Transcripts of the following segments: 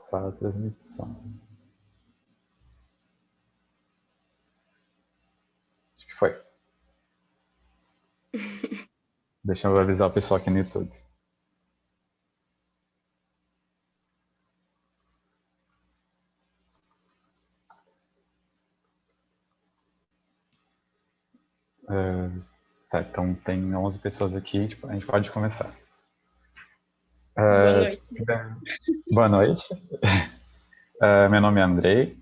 começar a transmissão. Acho que foi. Deixa eu avisar o pessoal aqui no YouTube. Tá, então tem 11 pessoas aqui, tipo, a gente pode começar. Boa noite. Boa noite. Meu nome é Andrei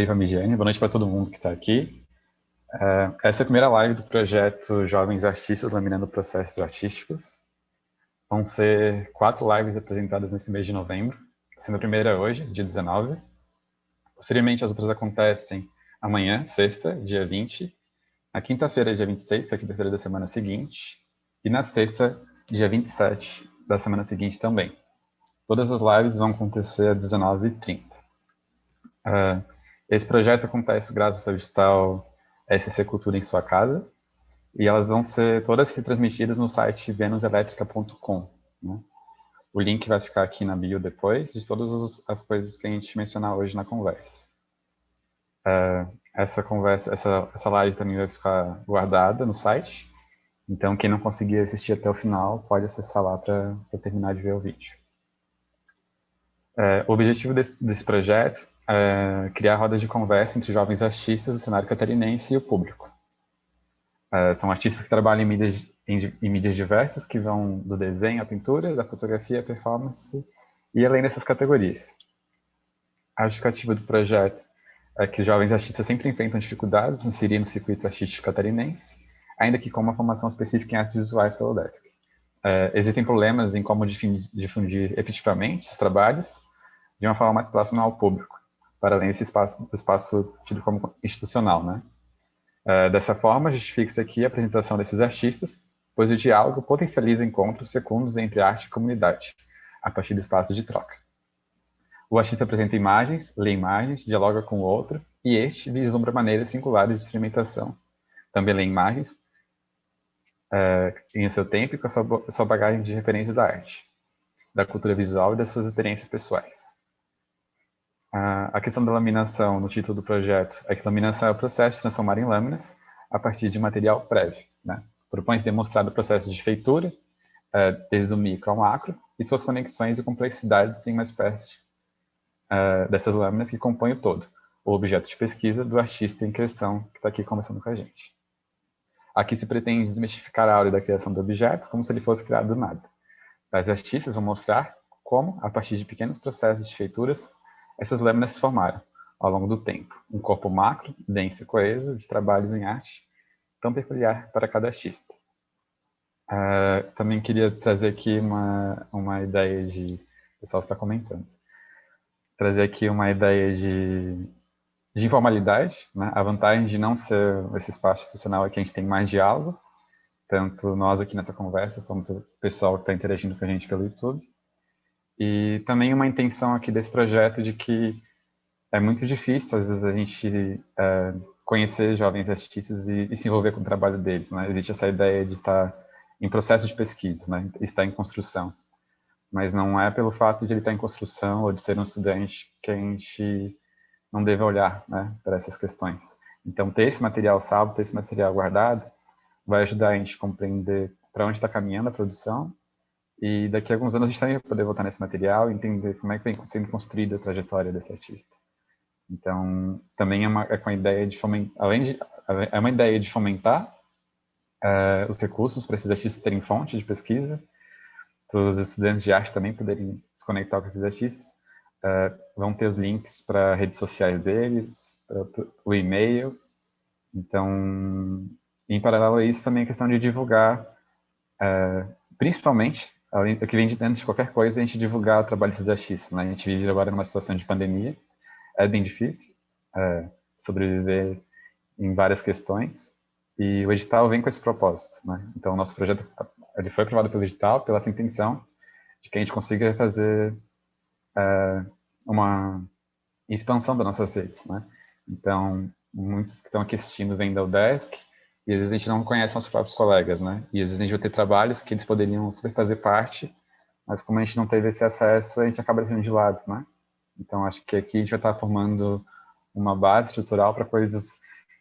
Vamigiani. Boa noite para todo mundo que está aqui. Essa é a primeira live do projeto Jovens Artistas Laminando Processos Artísticos. Vão ser 4 lives apresentadas nesse mês de novembro, sendo a primeira hoje, dia 19. Posteriormente, as outras acontecem amanhã, sexta, dia 20, na quinta-feira, dia 26, que é a quinta-feira da semana seguinte, e na sexta, dia 27 da semana seguinte também. Todas as lives vão acontecer às 19h30. Esse projeto acontece graças ao edital SC Cultura em Sua Casa, e elas vão ser todas retransmitidas no site venuselétrica.com. Né? O link vai ficar aqui na bio depois, de todas as coisas que a gente mencionar hoje na conversa. Essa live também vai ficar guardada no site, então quem não conseguir assistir até o final pode acessar lá para terminar de ver o vídeo. O objetivo desse projeto é criar rodas de conversa entre jovens artistas do cenário catarinense e o público. São artistas que trabalham em mídias diversas, que vão do desenho à pintura, da fotografia à performance, e além dessas categorias. A justificativa do projeto é que jovens artistas sempre enfrentam dificuldades em inserir no circuito artístico catarinense, ainda que com uma formação específica em artes visuais pelo UDESC. Existem problemas em como difundir efetivamente os trabalhos de uma forma mais próxima ao público, para além desse espaço tido como institucional, né? Dessa forma, justifica-se aqui a apresentação desses artistas, pois o diálogo potencializa encontros fecundos entre arte e comunidade, a partir do espaço de troca. O artista apresenta imagens, lê imagens, dialoga com o outro, e este vislumbra maneiras singulares de experimentação. Também lê imagens em seu tempo e com a sua bagagem de referências da arte, da cultura visual e das suas experiências pessoais. A questão da laminação no título do projeto é que laminação é o processo de transformar em lâminas a partir de material prévio. Né? Propõe-se demonstrar o processo de feitura, desde o micro ao macro, e suas conexões e complexidades em uma espécie dessas lâminas que compõem o todo, o objeto de pesquisa do artista em questão que está aqui conversando com a gente. Aqui se pretende desmistificar a aura da criação do objeto como se ele fosse criado do nada. Os artistas vão mostrar como, a partir de pequenos processos de feituras, essas lâminas se formaram, ao longo do tempo, um corpo macro, denso e coeso, de trabalhos em arte, tão peculiar para cada artista. Também queria trazer aqui uma ideia de... O pessoal está comentando. Trazer aqui uma ideia de informalidade, né? A vantagem de não ser esse espaço institucional é que a gente tem mais diálogo, tanto nós aqui nessa conversa, quanto o pessoal que está interagindo com a gente pelo YouTube. E também uma intenção aqui desse projeto de que é muito difícil, às vezes, a gente conhecer jovens artistas e se envolver com o trabalho deles. Né? Existe essa ideia de estar em processo de pesquisa, né? Estar em construção. Mas não é pelo fato de ele estar em construção ou de ser um estudante que a gente não deve olhar, né, para essas questões. Então, ter esse material salvo, ter esse material guardado, vai ajudar a gente a compreender para onde está caminhando a produção, e daqui a alguns anos a gente também vai poder voltar nesse material e entender como é que vem sendo construída a trajetória desse artista. Então, também é com a ideia de fomentar, é uma ideia de fomentar os recursos para esses artistas terem fonte de pesquisa, para os estudantes de arte também poderem se conectar com esses artistas. Vão ter os links para redes sociais deles, o e-mail. Então, em paralelo a isso, também a questão de divulgar, principalmente, o que vem de antes de qualquer coisa, a gente divulgar o trabalho desses artistas. Né? A gente vive agora numa situação de pandemia, é bem difícil sobreviver em várias questões, e o edital vem com esse propósito. Né? Então, o nosso projeto ele foi aprovado pelo edital, pela essa intenção de que a gente consiga fazer uma expansão das nossas redes. Né? Então, muitos que estão aqui assistindo vêm da UDESC, e às vezes a gente não conhece nossos próprios colegas, né? E às vezes a gente vai ter trabalhos que eles poderiam super fazer parte mas como a gente não teve esse acesso, a gente acaba deixando de lado, né? Então, acho que aqui a gente vai estar formando uma base estrutural para coisas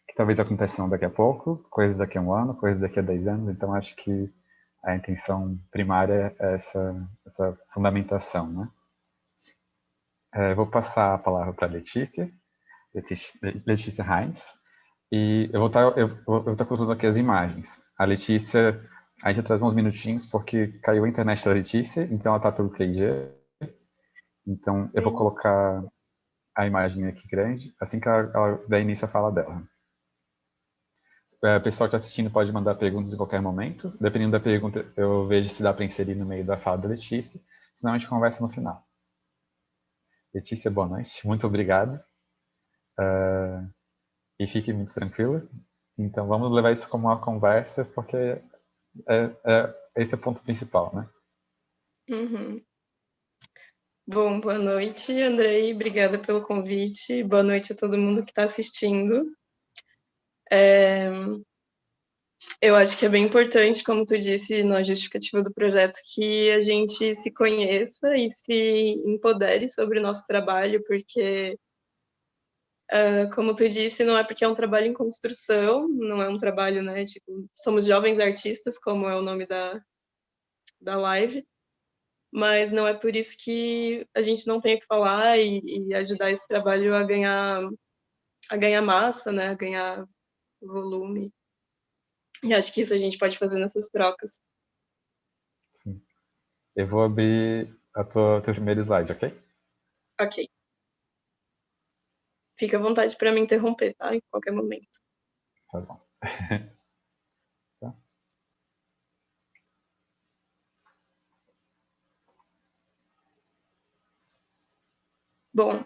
que talvez aconteçam daqui a pouco, coisas daqui a um ano, coisas daqui a 10 anos. Então, acho que a intenção primária é essa fundamentação, né? Eu vou passar a palavra para a Letícia Heinz, e eu vou estar colocando aqui as imagens. A Letícia, a gente vai trazer uns minutinhos, porque caiu a internet da Letícia, então ela está pelo 3G. Então, eu vou colocar a imagem aqui grande, assim que ela der início à fala dela. O pessoal que está assistindo pode mandar perguntas em qualquer momento. Dependendo da pergunta, eu vejo se dá para inserir no meio da fala da Letícia, senão a gente conversa no final. Letícia, boa noite. Muito obrigado. E fique muito tranquila. Então, vamos levar isso como uma conversa, porque esse é o ponto principal, né? Uhum. Bom, boa noite, Andrei. Obrigada pelo convite. Boa noite a todo mundo que está assistindo. Eu acho que é bem importante, como tu disse na justificativa do projeto, que a gente se conheça e se empodere sobre o nosso trabalho, porque, como tu disse, não é porque é um trabalho em construção, não é um trabalho, né? Tipo, somos jovens artistas, como é o nome da live, mas não é por isso que a gente não tem o que falar e ajudar esse trabalho a ganhar massa, né? A ganhar volume. E acho que isso a gente pode fazer nessas trocas. Sim. Eu vou abrir teu primeiro slide, ok? Ok. Fica à vontade para me interromper, tá? Em qualquer momento. Tá bom. Tá. Bom,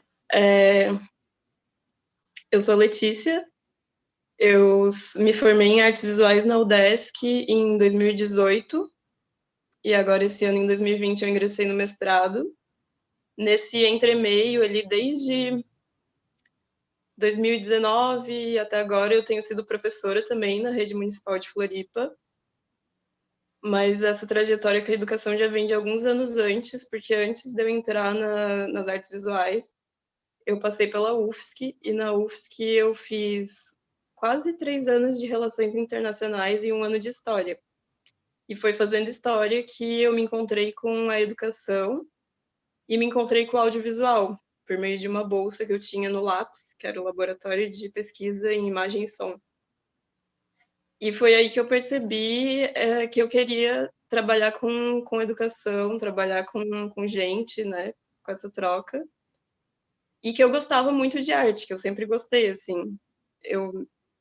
eu sou Letícia. Eu me formei em artes visuais na UDESC em 2018 e agora esse ano, em 2020, eu ingressei no mestrado. Nesse entremeio, ali desde 2019 até agora, eu tenho sido professora também na rede municipal de Floripa. Mas essa trajetória com a educação já vem de alguns anos antes, porque antes de eu entrar nas artes visuais, eu passei pela UFSC, e na UFSC eu fiz quase 3 anos de relações internacionais e um ano de história. E foi fazendo história que eu me encontrei com a educação e me encontrei com o audiovisual, por meio de uma bolsa que eu tinha no LAPS, que era o Laboratório de Pesquisa em Imagem e Som. E foi aí que eu percebi que eu queria trabalhar com educação, trabalhar com gente, né, com essa troca. E que eu gostava muito de arte, que eu sempre gostei, assim.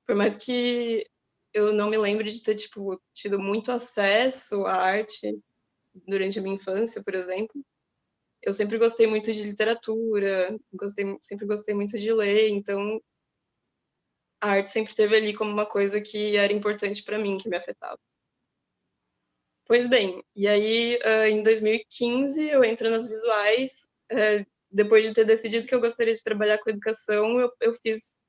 Por mais que eu não me lembre de ter, tipo, tido muito acesso à arte durante a minha infância, por exemplo, eu sempre gostei muito de literatura, sempre gostei muito de ler, então a arte sempre esteve ali como uma coisa que era importante para mim, que me afetava. Pois bem, e aí em 2015 eu entro nas visuais, depois de ter decidido que eu gostaria de trabalhar com educação, eu fiz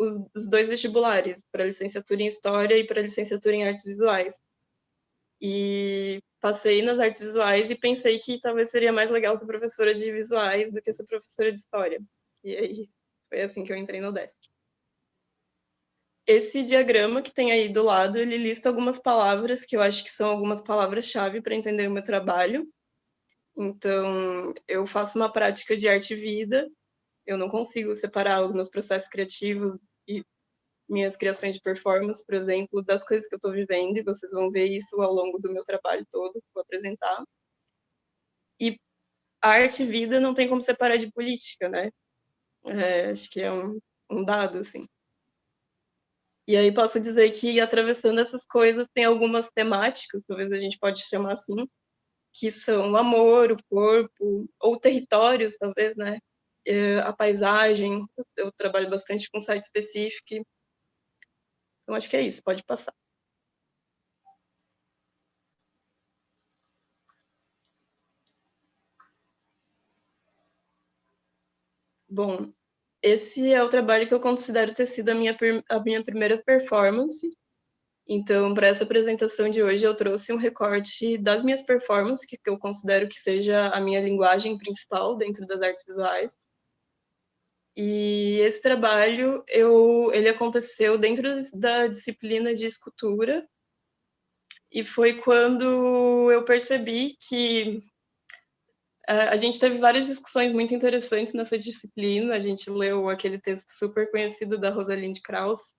os 2 vestibulares, para licenciatura em História e para licenciatura em Artes Visuais. E passei nas artes visuais e pensei que talvez seria mais legal ser professora de visuais do que ser professora de História. E aí foi assim que eu entrei no UDESC. Esse diagrama que tem aí do lado, ele lista algumas palavras que eu acho que são algumas palavras-chave para entender o meu trabalho. Então, eu faço uma prática de arte-vida, eu não consigo separar os meus processos criativos e minhas criações de performance, por exemplo, das coisas que eu estou vivendo, e vocês vão ver isso ao longo do meu trabalho todo, que vou apresentar. E a arte-vida não tem como separar de política, né? Acho que é um dado, assim. E aí posso dizer que, atravessando essas coisas, tem algumas temáticas, talvez a gente pode chamar assim, que são o amor, o corpo, ou territórios, talvez, né? A paisagem, eu trabalho bastante com site específico, então acho que é isso, pode passar. Bom, esse é o trabalho que eu considero ter sido a minha primeira performance, Então, para essa apresentação de hoje, eu trouxe um recorte das minhas performances, que eu considero que seja a minha linguagem principal dentro das artes visuais. E esse trabalho, ele aconteceu dentro da disciplina de escultura, e foi quando eu percebi que a gente teve várias discussões muito interessantes nessa disciplina. A gente leu aquele texto super conhecido da Rosalind Krauss,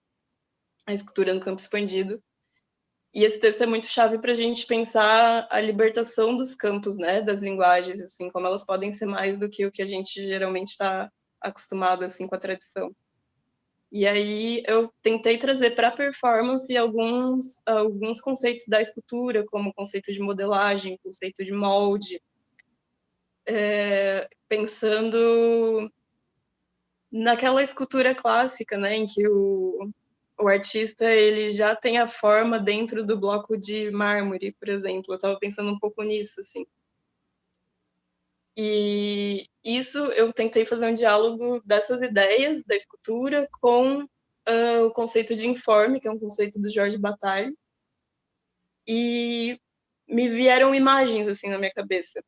A Escultura no Campo Expandido. E esse texto é muito chave para a gente pensar a libertação dos campos, né, das linguagens, assim, como elas podem ser mais do que o que a gente geralmente está acostumado, assim, com a tradição. E aí eu tentei trazer para a performance alguns conceitos da escultura, como o conceito de modelagem, conceito de molde, pensando naquela escultura clássica, né, em que o artista ele já tem a forma dentro do bloco de mármore, por exemplo. Eu estava pensando um pouco nisso, assim. E isso eu tentei fazer um diálogo dessas ideias da escultura com o conceito de informe, que é um conceito do Jorge Bataille, e me vieram imagens assim na minha cabeça.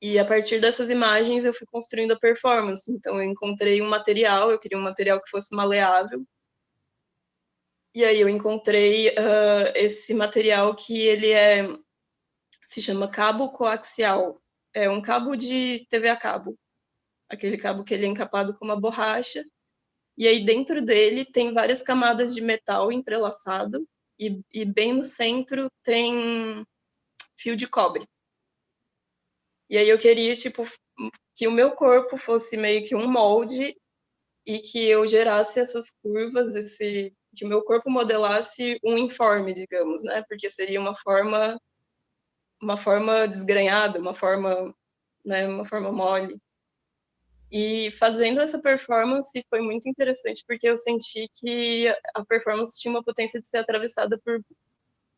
E a partir dessas imagens eu fui construindo a performance. Então eu encontrei um material, eu queria um material que fosse maleável. E aí eu encontrei esse material que ele se chama cabo coaxial. É um cabo de TV a cabo. Aquele cabo que ele é encapado com uma borracha. E aí dentro dele tem várias camadas de metal entrelaçado. E bem no centro tem fio de cobre. E aí eu queria, tipo, que o meu corpo fosse meio que um molde e que eu gerasse essas curvas, que o meu corpo modelasse um informe, digamos, né? Porque seria uma forma desgrenhada, né, uma forma mole. E fazendo essa performance foi muito interessante, porque eu senti que a performance tinha uma potência de ser atravessada por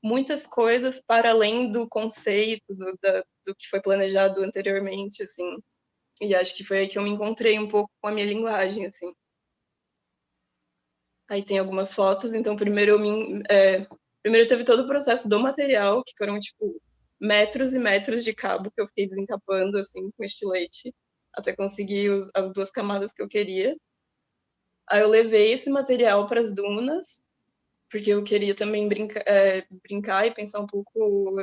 muitas coisas para além do conceito, do que foi planejado anteriormente, assim. E acho que foi aí que eu me encontrei um pouco com a minha linguagem, assim. Aí tem algumas fotos, então primeiro teve todo o processo do material, que foram, tipo, metros e metros de cabo que eu fiquei desencapando, assim, com estilete, até conseguir as duas camadas que eu queria. Aí eu levei esse material para as dunas, porque eu queria também brincar e pensar um pouco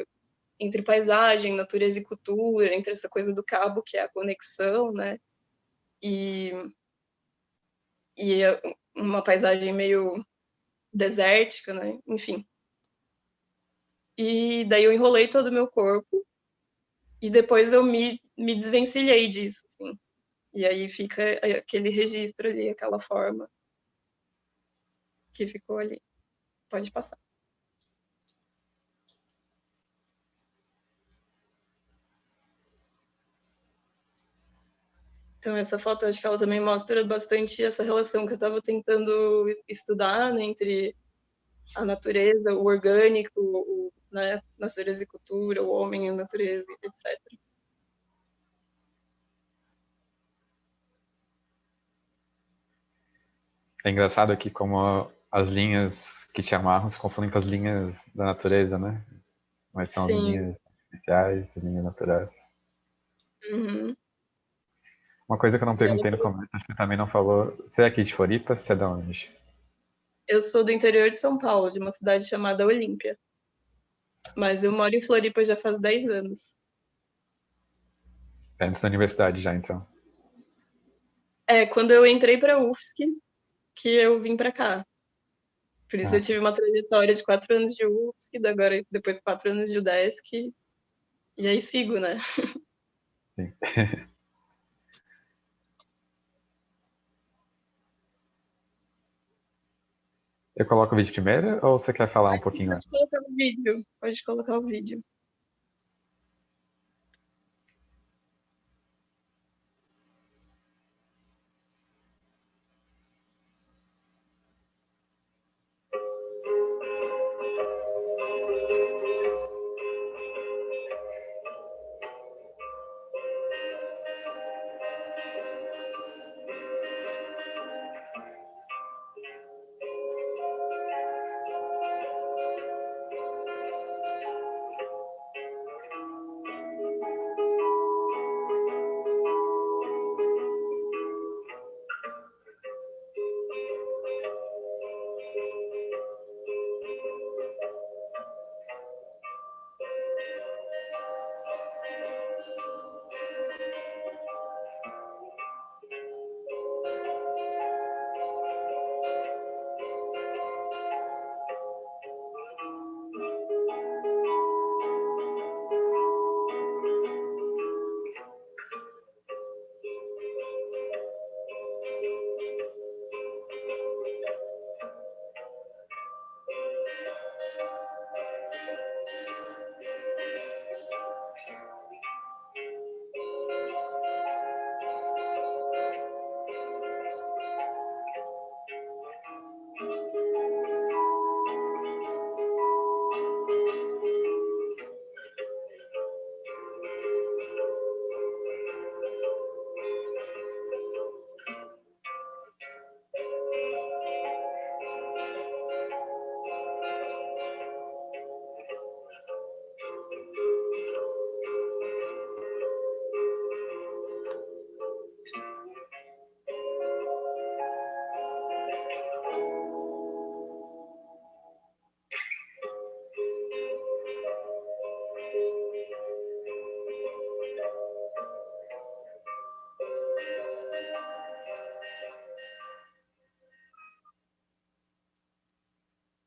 entre paisagem, natureza e cultura, entre essa coisa do cabo, que é a conexão, né? E, e uma paisagem meio desértica, né? Enfim. E daí eu enrolei todo o meu corpo e depois eu me desvencilhei disso, assim. E aí fica aquele registro ali, aquela forma que ficou ali. Pode passar. Então, essa foto, acho que ela também mostra bastante essa relação que eu estava tentando estudar, né, entre a natureza, o orgânico, né, natureza e cultura, o homem e a natureza, etc. É engraçado aqui como as linhas que te amarram se confundem com as linhas da natureza, né? Mas são as Sim. linhas artificiais, as linhas naturais. Uhum. Uma coisa que eu não E ela, perguntei no começo, você também não falou. Você é aqui de Floripa? Você é de onde? eu sou do interior de São Paulo, de uma cidade chamada Olímpia. Mas eu moro em Floripa já faz 10 anos. É antes da universidade já, então. Quando eu entrei para a UFSC, que eu vim para cá. Por isso Ah, eu tive uma trajetória de 4 anos de UFSC, agora depois 4 anos de UDESC, e aí sigo, né? sim. Eu coloco o vídeo primeiro ou você quer falar um pouquinho Pode antes? colocar o vídeo. Pode colocar o vídeo.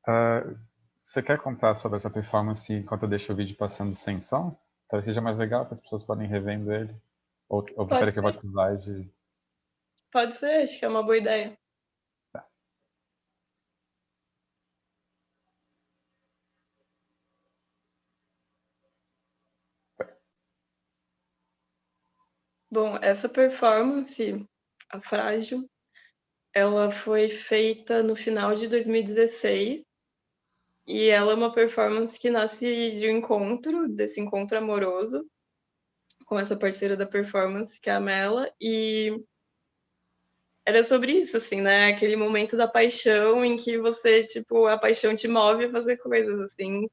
Ah, você quer contar sobre essa performance enquanto eu deixo o vídeo passando sem som? Talvez seja mais legal, que as pessoas podem revendo ele. Ou Pode prefere que eu ser, volte pro slide? pode ser, acho que é uma boa ideia. Bom, essa performance, a Frágil, ela foi feita no final de 2016 e ela é uma performance que nasce de um encontro, desse encontro amoroso com essa parceira da performance, que é a Mela, e era sobre isso, assim, né? Aquele momento da paixão em que você, tipo, a paixão te move a fazer coisas, assim,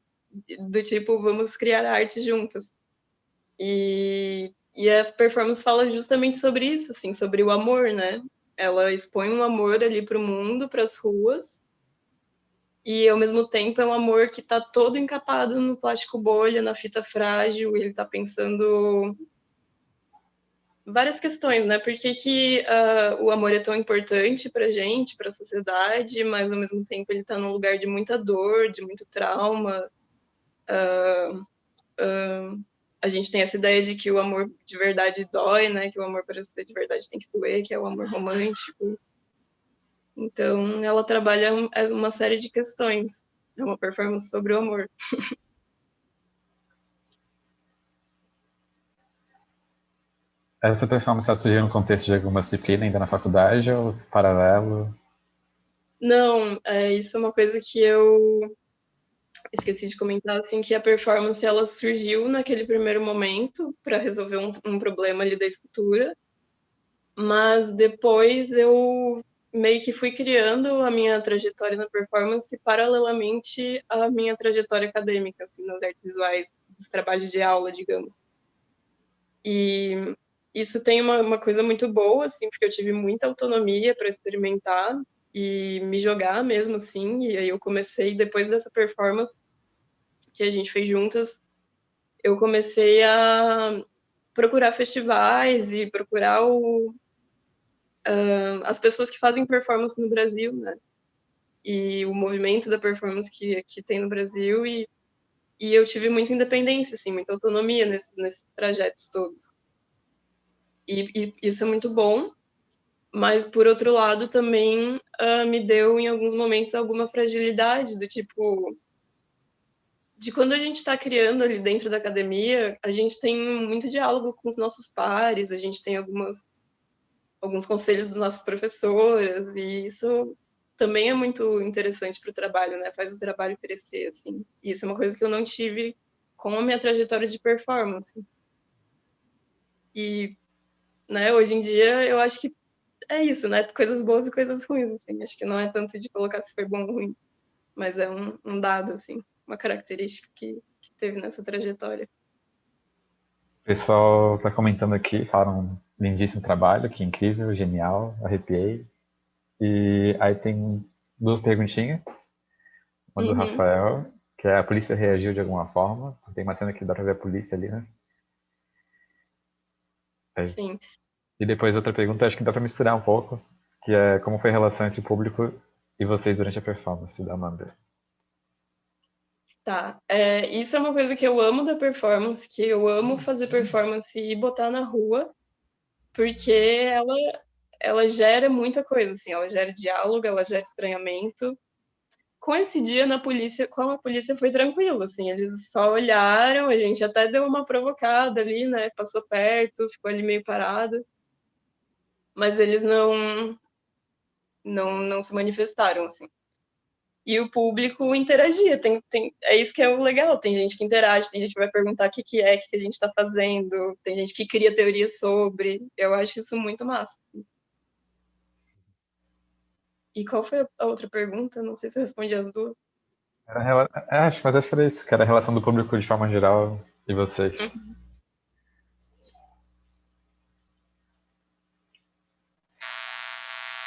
do tipo, vamos criar arte juntas. E a performance fala justamente sobre isso, assim, sobre o amor, né? Ela expõe um amor ali pro mundo, pras ruas, e ao mesmo tempo é um amor que tá todo encapado no plástico bolha, na fita frágil, e ele tá pensando várias questões, né? Por que o amor é tão importante pra gente, pra sociedade, mas ao mesmo tempo ele tá num lugar de muita dor, de muito trauma. A gente tem essa ideia de que o amor de verdade dói, né? Que o amor para ser de verdade tem que doer, que é o amor romântico. Então, ela trabalha uma série de questões. É uma performance sobre o amor. Essa performance surgiu no contexto de alguma disciplina ainda na faculdade ou paralelo? Não, isso é uma coisa que eu esqueci de comentar, assim, que a performance ela surgiu naquele primeiro momento para resolver um problema ali da escultura, mas depois eu meio que fui criando a minha trajetória na performance paralelamente à minha trajetória acadêmica, assim, nas artes visuais, dos trabalhos de aula, digamos. E isso tem uma coisa muito boa, assim, porque eu tive muita autonomia para experimentar e me jogar mesmo, assim, e aí eu comecei, depois dessa performance que a gente fez juntas, eu comecei a procurar festivais e procurar as pessoas que fazem performance no Brasil, né? E o movimento da performance que tem no Brasil e eu tive muita independência, assim, muita autonomia nesses trajetos todos. E isso é muito bom, mas por outro lado também me deu em alguns momentos alguma fragilidade do tipo de quando a gente está criando ali dentro da academia, a gente tem muito diálogo com os nossos pares, a gente tem alguns conselhos das nossas professoras, e isso também é muito interessante para o trabalho, né? Faz o trabalho crescer, assim. E isso é uma coisa que eu não tive com a minha trajetória de performance. E, né, hoje em dia, eu acho que é isso, né? Coisas boas e coisas ruins, assim. Acho que não é tanto de colocar se foi bom ou ruim, mas é um dado, assim, uma característica que teve nessa trajetória. O pessoal está comentando aqui, falaram lindíssimo trabalho, que incrível, genial, arrepiei. E aí tem duas perguntinhas. Uma do Uhum, Rafael, que é a polícia reagiu de alguma forma. Tem uma cena que dá pra ver a polícia ali, né? É. sim. E depois outra pergunta, acho que dá pra misturar um pouco, que é como foi a relação entre o público e vocês durante a performance da Amanda. Tá. Isso é uma coisa que eu amo da performance, que eu amo fazer performance e botar na rua, porque ela gera muita coisa, assim, ela gera diálogo, ela gera estranhamento. Com esse dia na polícia, com a polícia foi tranquilo, assim, eles só olharam, a gente até deu uma provocada ali, né? Passou perto, ficou ali meio parado, mas eles não se manifestaram, assim. E o público interagia, é isso que é o legal, tem gente que interage, tem gente que vai perguntar o que a gente está fazendo, tem gente que cria teorias sobre, eu acho isso muito massa. E qual foi a outra pergunta? Não sei se eu respondi as duas. Acho que era isso, que era a relação do público de forma geral e vocês.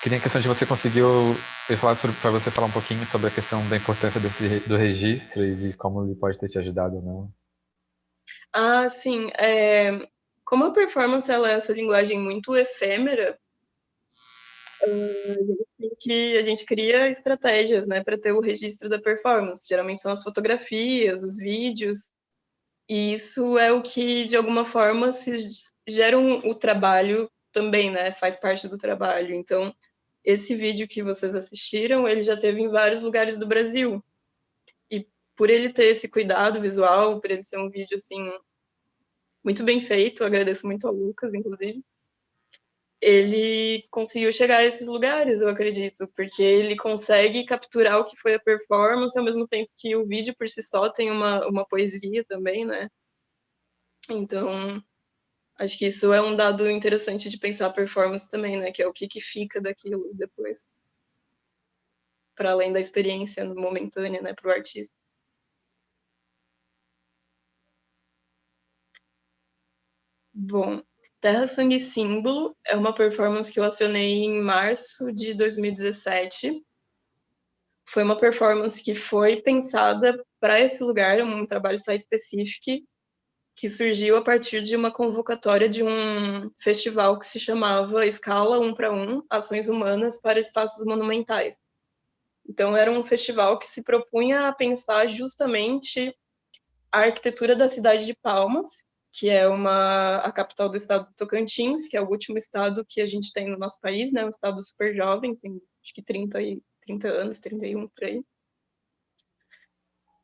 Queria a questão de você conseguiu para você falar um pouquinho sobre a questão da importância do registro e de como ele pode ter te ajudado ou não. Ah, sim. Como a performance ela é essa linguagem muito efêmera, a gente cria estratégias, né, para ter o registro da performance. Geralmente são as fotografias, os vídeos, e isso é o que, de alguma forma, se gera o trabalho também, né, faz parte do trabalho. Então, esse vídeo que vocês assistiram, ele já teve em vários lugares do Brasil. E por ele ter esse cuidado visual, por ele ser um vídeo, assim, muito bem feito, eu agradeço muito ao Lucas, inclusive, ele conseguiu chegar a esses lugares, eu acredito, porque ele consegue capturar o que foi a performance, ao mesmo tempo que o vídeo por si só tem uma poesia também, né? Então, acho que isso é um dado interessante de pensar a performance também, né? Que é o que fica daquilo depois, para além da experiência momentânea, né, para o artista. Bom, Terra, Sangue e Símbolo é uma performance que eu acionei em março de 2017. Foi uma performance que foi pensada para esse lugar, um trabalho site específico, que surgiu a partir de uma convocatória de um festival que se chamava Escala 1 para 1, Ações Humanas para Espaços Monumentais. Então, era um festival que se propunha a pensar justamente a arquitetura da cidade de Palmas, que é a capital do estado do Tocantins, que é o último estado que a gente tem no nosso país, né? Um estado super jovem, tem acho que 30 anos, 31 por aí.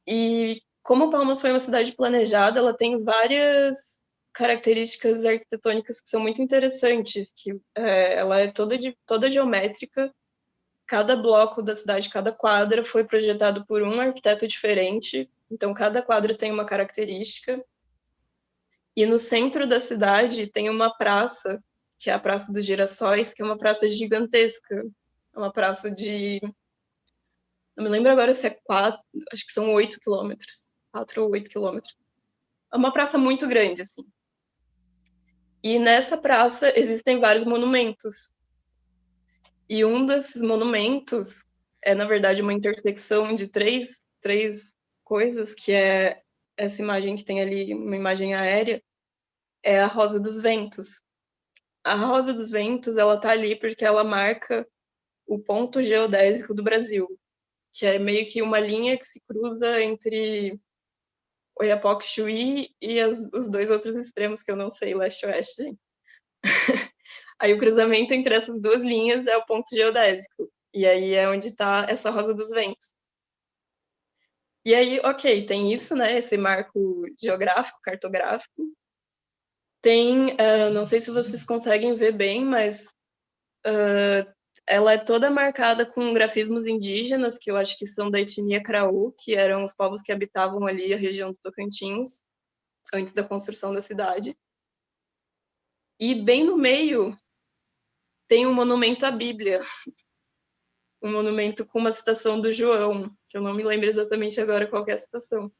E como Palmas foi uma cidade planejada, ela tem várias características arquitetônicas que são muito interessantes, que ela é toda geométrica, cada bloco da cidade, cada quadra foi projetado por um arquiteto diferente, então cada quadra tem uma característica. E no centro da cidade tem uma praça, que é a Praça dos Girassóis, que é uma praça gigantesca. É uma praça de. Não me lembro agora se é 4, acho que são 8 quilômetros. 4 ou 8 quilômetros. É uma praça muito grande, assim. E nessa praça existem vários monumentos. E um desses monumentos é, na verdade, uma intersecção de três coisas, que é essa imagem que tem ali, uma imagem aérea, é a Rosa dos Ventos. A Rosa dos Ventos, ela tá ali porque ela marca o ponto geodésico do Brasil, que é meio que uma linha que se cruza entre Oiapoque, Chuí e os dois outros extremos que eu não sei, leste e oeste. Aí o cruzamento entre essas duas linhas é o ponto geodésico. E aí é onde está essa Rosa dos Ventos. E aí, ok, tem isso, né? Esse marco geográfico, cartográfico. Tem, não sei se vocês conseguem ver bem, mas ela é toda marcada com grafismos indígenas, que eu acho que são da etnia Craú, que eram os povos que habitavam ali a região do Tocantins, antes da construção da cidade. E bem no meio tem um monumento à Bíblia, um monumento com uma citação do João, que eu não me lembro exatamente agora qual é a citação.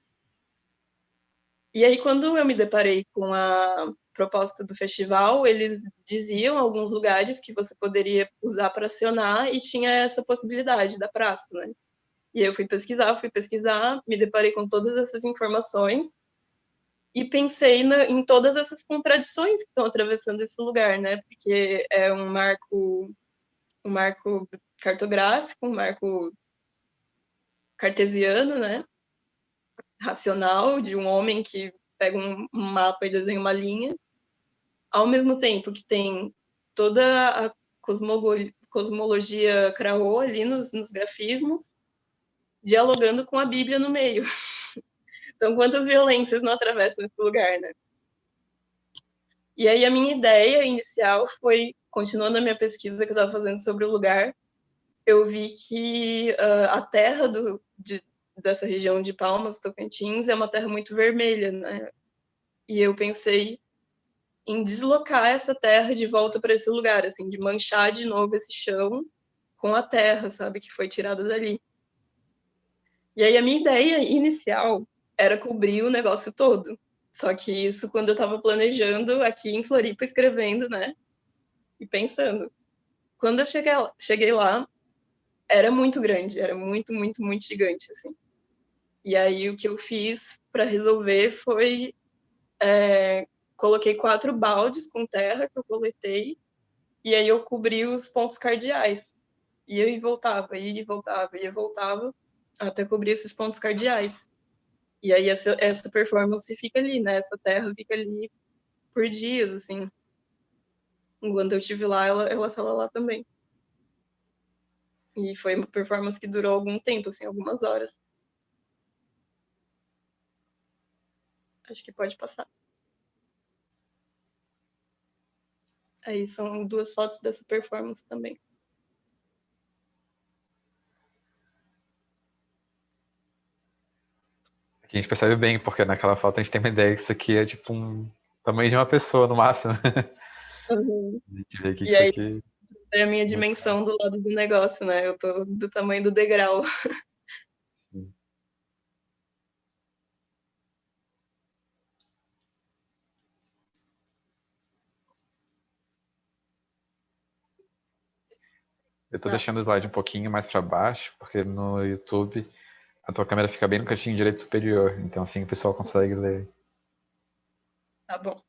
E aí, quando eu me deparei com a proposta do festival, eles diziam alguns lugares que você poderia usar para acionar e tinha essa possibilidade da praça, né? E aí eu fui pesquisar, me deparei com todas essas informações e pensei em todas essas contradições que estão atravessando esse lugar, né? Porque é um marco cartográfico, um marco cartesiano, né? Racional, de um homem que pega um mapa e desenha uma linha, ao mesmo tempo que tem toda a cosmologia Craô ali nos grafismos, dialogando com a Bíblia no meio. Então, quantas violências não atravessam esse lugar, né? E aí, a minha ideia inicial foi, continuando a minha pesquisa que eu estava fazendo sobre o lugar, eu vi que a terra dessa região de Palmas, Tocantins, é uma terra muito vermelha, né? E eu pensei em deslocar essa terra de volta para esse lugar, assim, de manchar de novo esse chão com a terra, sabe, que foi tirada dali. E aí a minha ideia inicial era cobrir o negócio todo. Só que isso quando eu estava planejando aqui em Floripa, escrevendo, né, e pensando. Quando eu cheguei lá, era muito grande, era muito, muito, muito gigante, assim. E aí o que eu fiz para resolver foi coloquei 4 baldes com terra que eu coletei e aí eu cobri os pontos cardeais. Ia e voltava, ia e voltava, ia e voltava, até cobrir esses pontos cardeais. E aí essa performance fica ali, né? Essa terra fica ali por dias, assim. Enquanto eu estive lá, ela estava lá também. E foi uma performance que durou algum tempo, assim, algumas horas. Acho que pode passar. Aí são 2 fotos dessa performance também. Aqui a gente percebe bem, porque naquela foto a gente tem uma ideia que isso aqui é tipo um tamanho de uma pessoa no máximo. Uhum. A gente vê aqui que E isso aí aqui é a minha é muito dimensão do lado do negócio, né? Eu tô do tamanho do degrau. grande. Eu tô Ah, deixando o slide um pouquinho mais para baixo, porque no YouTube a tua câmera fica bem no cantinho direito superior, então assim o pessoal consegue ler. tá bom.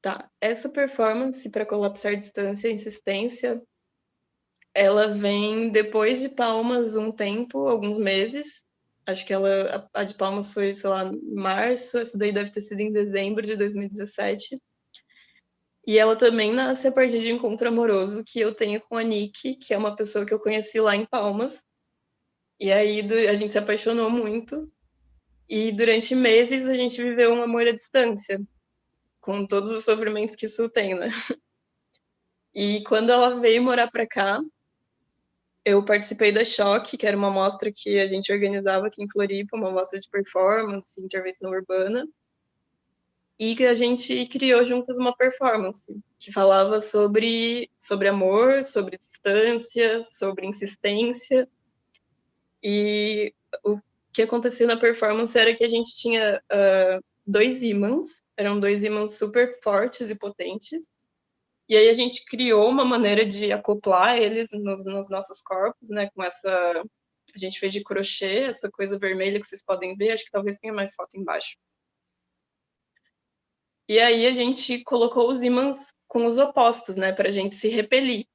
Tá. Essa performance para colapsar distância e insistência, ela vem depois de Palmas um tempo, alguns meses. Acho que a de Palmas foi, sei lá, março, essa daí deve ter sido em dezembro de 2017. E ela também nasce a partir de um encontro amoroso que eu tenho com a Nick, que é uma pessoa que eu conheci lá em Palmas. E aí a gente se apaixonou muito. E durante meses a gente viveu um amor à distância, com todos os sofrimentos que isso tem, né? E quando ela veio morar pra cá, eu participei da Choque, que era uma mostra que a gente organizava aqui em Floripa, uma mostra de performance, intervenção urbana, e que a gente criou juntas uma performance que falava sobre amor, sobre distância, sobre insistência. E o que acontecia na performance era que a gente tinha 2 ímãs, eram 2 ímãs super fortes e potentes, e aí a gente criou uma maneira de acoplar eles nos nossos corpos, né, com essa... A gente fez de crochê, essa coisa vermelha que vocês podem ver, acho que talvez tenha mais foto embaixo. E aí a gente colocou os ímãs com os opostos, né, pra gente se repelir.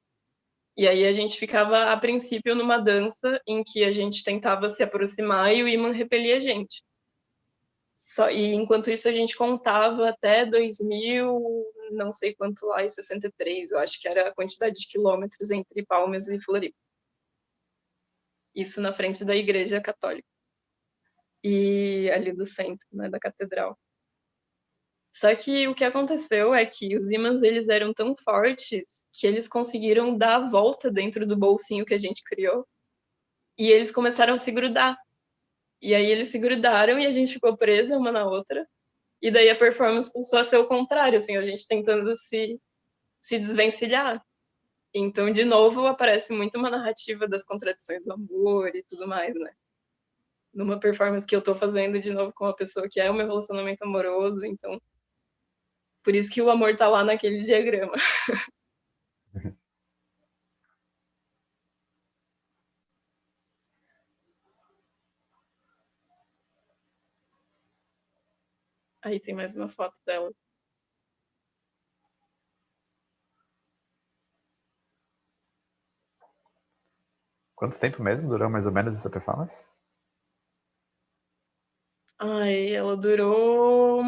E aí a gente ficava, a princípio, numa dança em que a gente tentava se aproximar e o ímã repelia a gente. E enquanto isso a gente contava até 2000, não sei quanto lá, e 63, eu acho que era a quantidade de quilômetros entre Palmas e Floripa. Isso na frente da igreja católica. E ali do centro, né, da catedral. Só que o que aconteceu é que os ímãs eles eram tão fortes que eles conseguiram dar a volta dentro do bolsinho que a gente criou e eles começaram a se grudar. E aí eles se grudaram e a gente ficou presa uma na outra. E daí a performance passou a ser o contrário, assim, a gente tentando se desvencilhar. Então, de novo, aparece muito uma narrativa das contradições do amor e tudo mais, né? Numa performance que eu tô fazendo de novo com uma pessoa que é o meu relacionamento amoroso, então por isso que o amor tá lá naquele diagrama. Aí tem mais uma foto dela. Quanto tempo mesmo durou mais ou menos essa performance? Ai, ela durou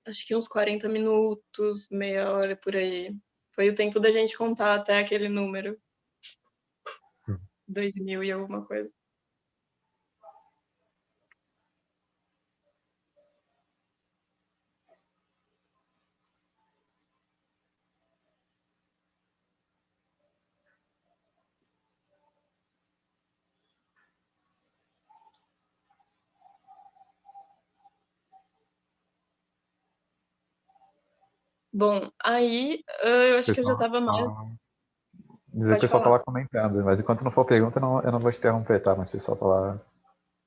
acho que uns 40 minutos, meia hora por aí. Foi o tempo da gente contar até aquele número, 2000 e alguma coisa. Bom, aí eu acho que eu já Pessoal, tava mais. dizer que o Pode pessoal tá falar. lá comentando, mas enquanto não for pergunta, eu não vou te interromper, tá? Mas o pessoal tá lá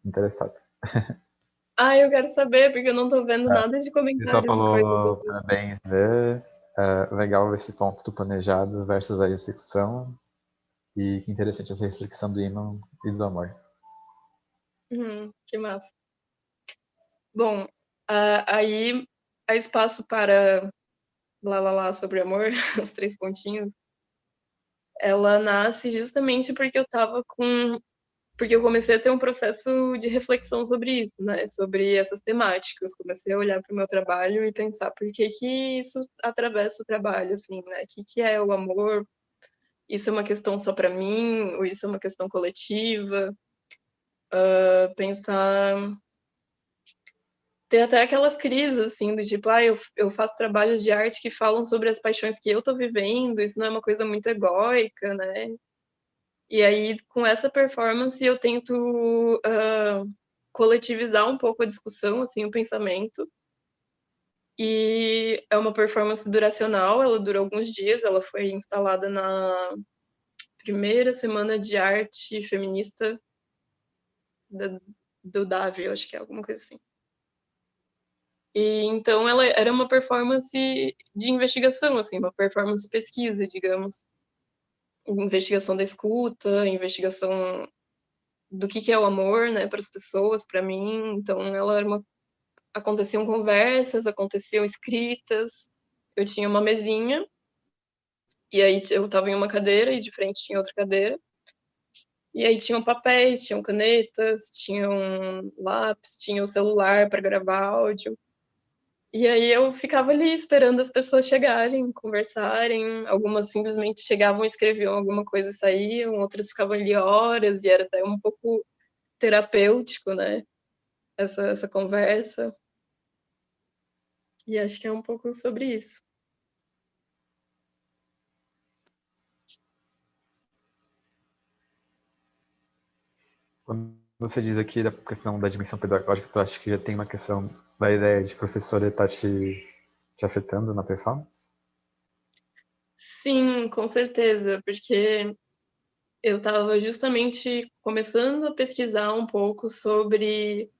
interessado. Ah, eu quero saber, porque eu não tô vendo É, nada de o pessoal comentários e coisas. falou parabéns, Vê. Legal esse ponto do planejado versus a execução. E que interessante essa reflexão do imã e do amor. Que massa. Bom, aí há espaço para lá, lá, lá sobre amor, os 3 pontinhos, ela nasce justamente porque eu comecei a ter um processo de reflexão sobre isso, né? Sobre essas temáticas. Comecei a olhar para o meu trabalho e pensar por que que isso atravessa o trabalho, assim, né? O que que é o amor? Isso é uma questão só para mim? Ou isso é uma questão coletiva? Pensar ter até aquelas crises, assim, do tipo, eu faço trabalhos de arte que falam sobre as paixões que eu tô vivendo, isso não é uma coisa muito egóica, né? E aí, com essa performance, eu tento coletivizar um pouco a discussão, assim, o pensamento. E é uma performance duracional, ela dura alguns dias, ela foi instalada na primeira semana de arte feminista do Davi, eu acho que é alguma coisa assim. E então ela era uma performance de investigação, assim, uma performance pesquisa, digamos. Investigação da escuta, investigação do que é o amor, né, para as pessoas, para mim. Então ela era aconteciam conversas, aconteciam escritas. Eu tinha uma mesinha e aí eu estava em uma cadeira e de frente tinha outra cadeira. E aí tinham papéis, tinham canetas, tinham lápis, tinha o celular para gravar áudio. E aí eu ficava ali esperando as pessoas chegarem, conversarem. Algumas simplesmente chegavam, escreviam alguma coisa e saíam, outras ficavam ali horas e era até um pouco terapêutico, né? Essa conversa. E acho que é um pouco sobre isso. Quando você diz aqui da questão da dimensão pedagógica, tu acha que já tem uma questão da ideia de professora estar te afetando na performance? Sim, com certeza, porque eu estava justamente começando a pesquisar um pouco sobre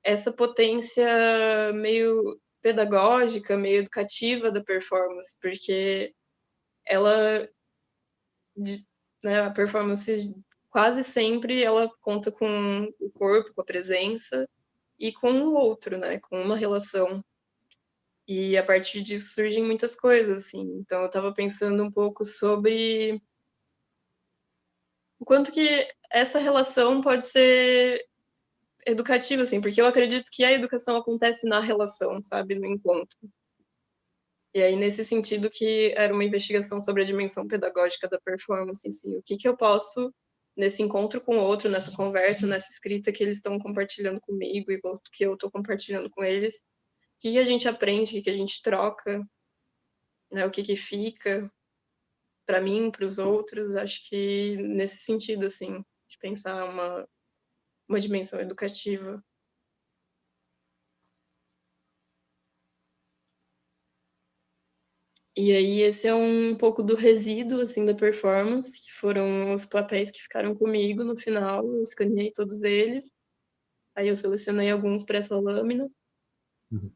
essa potência meio pedagógica, meio educativa da performance, porque ela, né, a performance quase sempre ela conta com o corpo, com a presença e com o outro, né, com uma relação. E a partir disso surgem muitas coisas, assim. Então eu estava pensando um pouco sobre o quanto que essa relação pode ser educativa, assim, porque eu acredito que a educação acontece na relação, sabe, no encontro. E aí, nesse sentido, que era uma investigação sobre a dimensão pedagógica da performance em si. O que eu posso, nesse encontro com o outro, nessa conversa, nessa escrita que eles estão compartilhando comigo e que eu estou compartilhando com eles, o que a gente aprende, o que a gente troca, né, o que fica para mim, para os outros. Acho que nesse sentido, assim, de pensar uma dimensão educativa. E aí esse é um pouco do resíduo, assim, da performance, que foram os papéis que ficaram comigo no final, eu escaneei todos eles, aí eu selecionei alguns para essa lâmina. Uhum.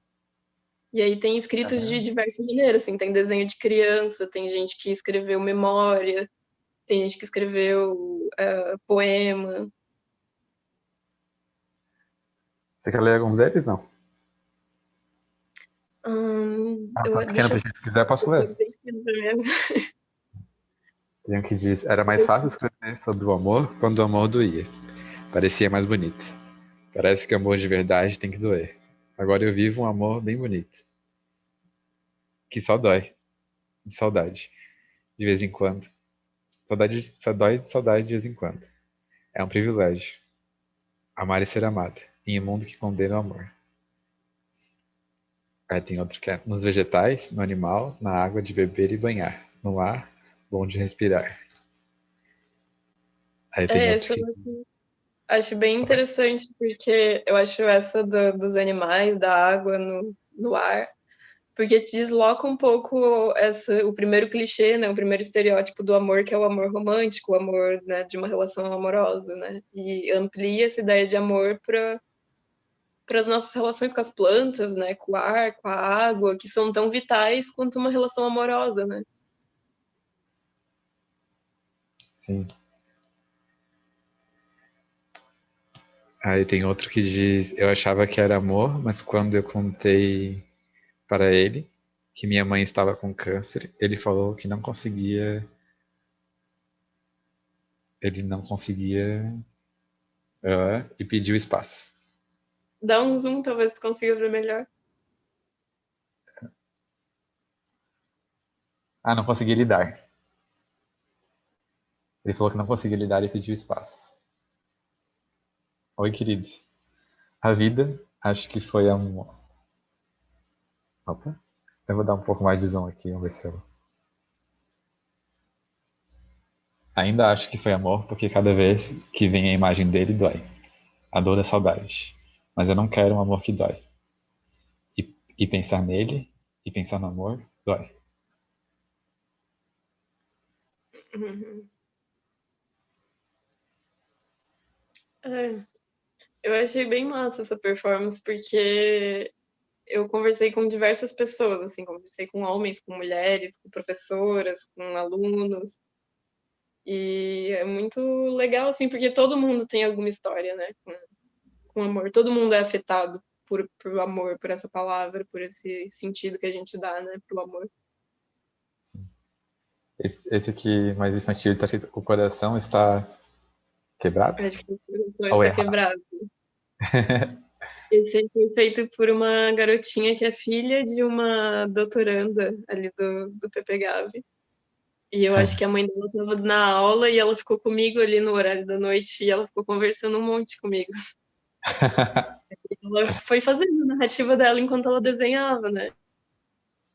E aí tem escritos de diversas maneiras, assim, tem desenho de criança, tem gente que escreveu memória, tem gente que escreveu poema. Você quer ler algum deles? Não. Tá pequeno Deixa pra eu gente. Se quiser, posso ler. Tem um que diz: era mais fácil escrever sobre o amor quando o amor doía. Parecia mais bonito. Parece que o amor de verdade tem que doer. Agora eu vivo um amor bem bonito. Que só dói. De saudade. De vez em quando. Saudade só dói de saudade de vez em quando. É um privilégio. Amar e ser amada. Em um mundo que condena o amor. Aí tem outro que é: nos vegetais, no animal, na água de beber e banhar. No ar, bom de respirar. Aí tem outro Essa que. eu acho bem interessante, porque eu acho essa dos animais, da água no ar, porque te desloca um pouco o primeiro clichê, né, o primeiro estereótipo do amor, que é o amor romântico, o amor, né, de uma relação amorosa, né, e amplia essa ideia de amor para as nossas relações com as plantas, né, com o ar, com a água, que são tão vitais quanto uma relação amorosa, né. Sim. Aí tem outro que diz: eu achava que era amor, mas quando eu contei para ele, que minha mãe estava com câncer, ele falou que não conseguia. Ele não conseguia. E pediu espaço. Dá um zoom, talvez tu consiga ver melhor. Ah, não conseguia lidar. Ele falou que não conseguia lidar e pediu espaço. Oi, querido. A vida, acho que foi amor. Opa. Eu vou dar um pouco mais de zoom aqui, vamos ver se eu. Ainda acho que foi amor, porque cada vez que vem a imagem dele dói. A dor da saudade. Mas eu não quero um amor que dói. E pensar nele, e pensar no amor, dói. Uhum. É, eu achei bem massa essa performance, porque eu conversei com diversas pessoas, assim, conversei com homens, com mulheres, com professoras, com alunos, e é muito legal, assim, porque todo mundo tem alguma história, né, com amor, todo mundo é afetado por amor, por essa palavra, por esse sentido que a gente dá, né, pro amor. Esse aqui mais infantil está escrito: o coração está quebrado? Acho que o coração Ou está errado? quebrado. Esse aí foi feito por uma garotinha que é filha de uma doutoranda ali do PPGAV. E eu acho que a mãe dela estava na aula e ela ficou comigo ali no horário da noite e ela ficou conversando um monte comigo. Ela foi fazendo a narrativa dela enquanto ela desenhava, né?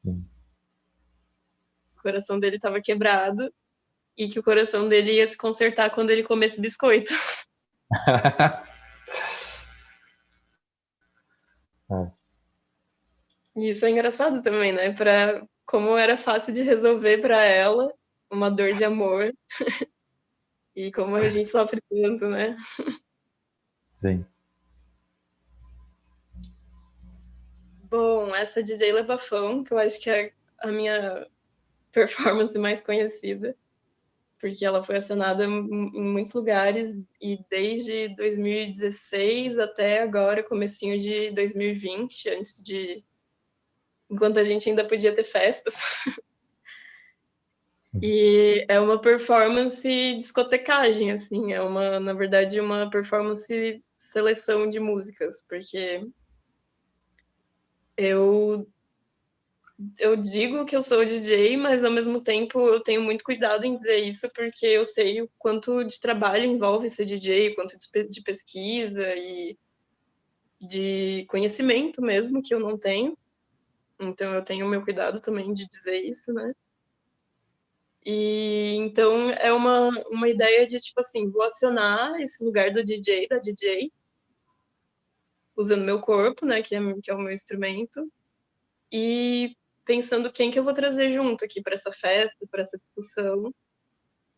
O coração dele estava quebrado e que o coração dele ia se consertar quando ele comesse biscoito. E isso é engraçado também, né? Para como era fácil de resolver para ela uma dor de amor e como a gente sofre tanto, né? Sim. Bom, essa DJ Lebafão, que eu acho que é a minha performance mais conhecida, porque ela foi acionada em muitos lugares e desde 2016 até agora, comecinho de 2020, enquanto a gente ainda podia ter festas. E é uma performance discotecagem, assim, na verdade, uma performance seleção de músicas, porque eu eu digo que eu sou DJ, mas ao mesmo tempo eu tenho muito cuidado em dizer isso, porque eu sei o quanto de trabalho envolve ser DJ, o quanto de pesquisa e de conhecimento mesmo que eu não tenho. Então eu tenho o meu cuidado também de dizer isso, né? E então é uma ideia de tipo assim, vou acionar esse lugar do DJ, da DJ, usando meu corpo, né, que é o meu instrumento, e pensando quem que eu vou trazer junto aqui para essa festa, para essa discussão.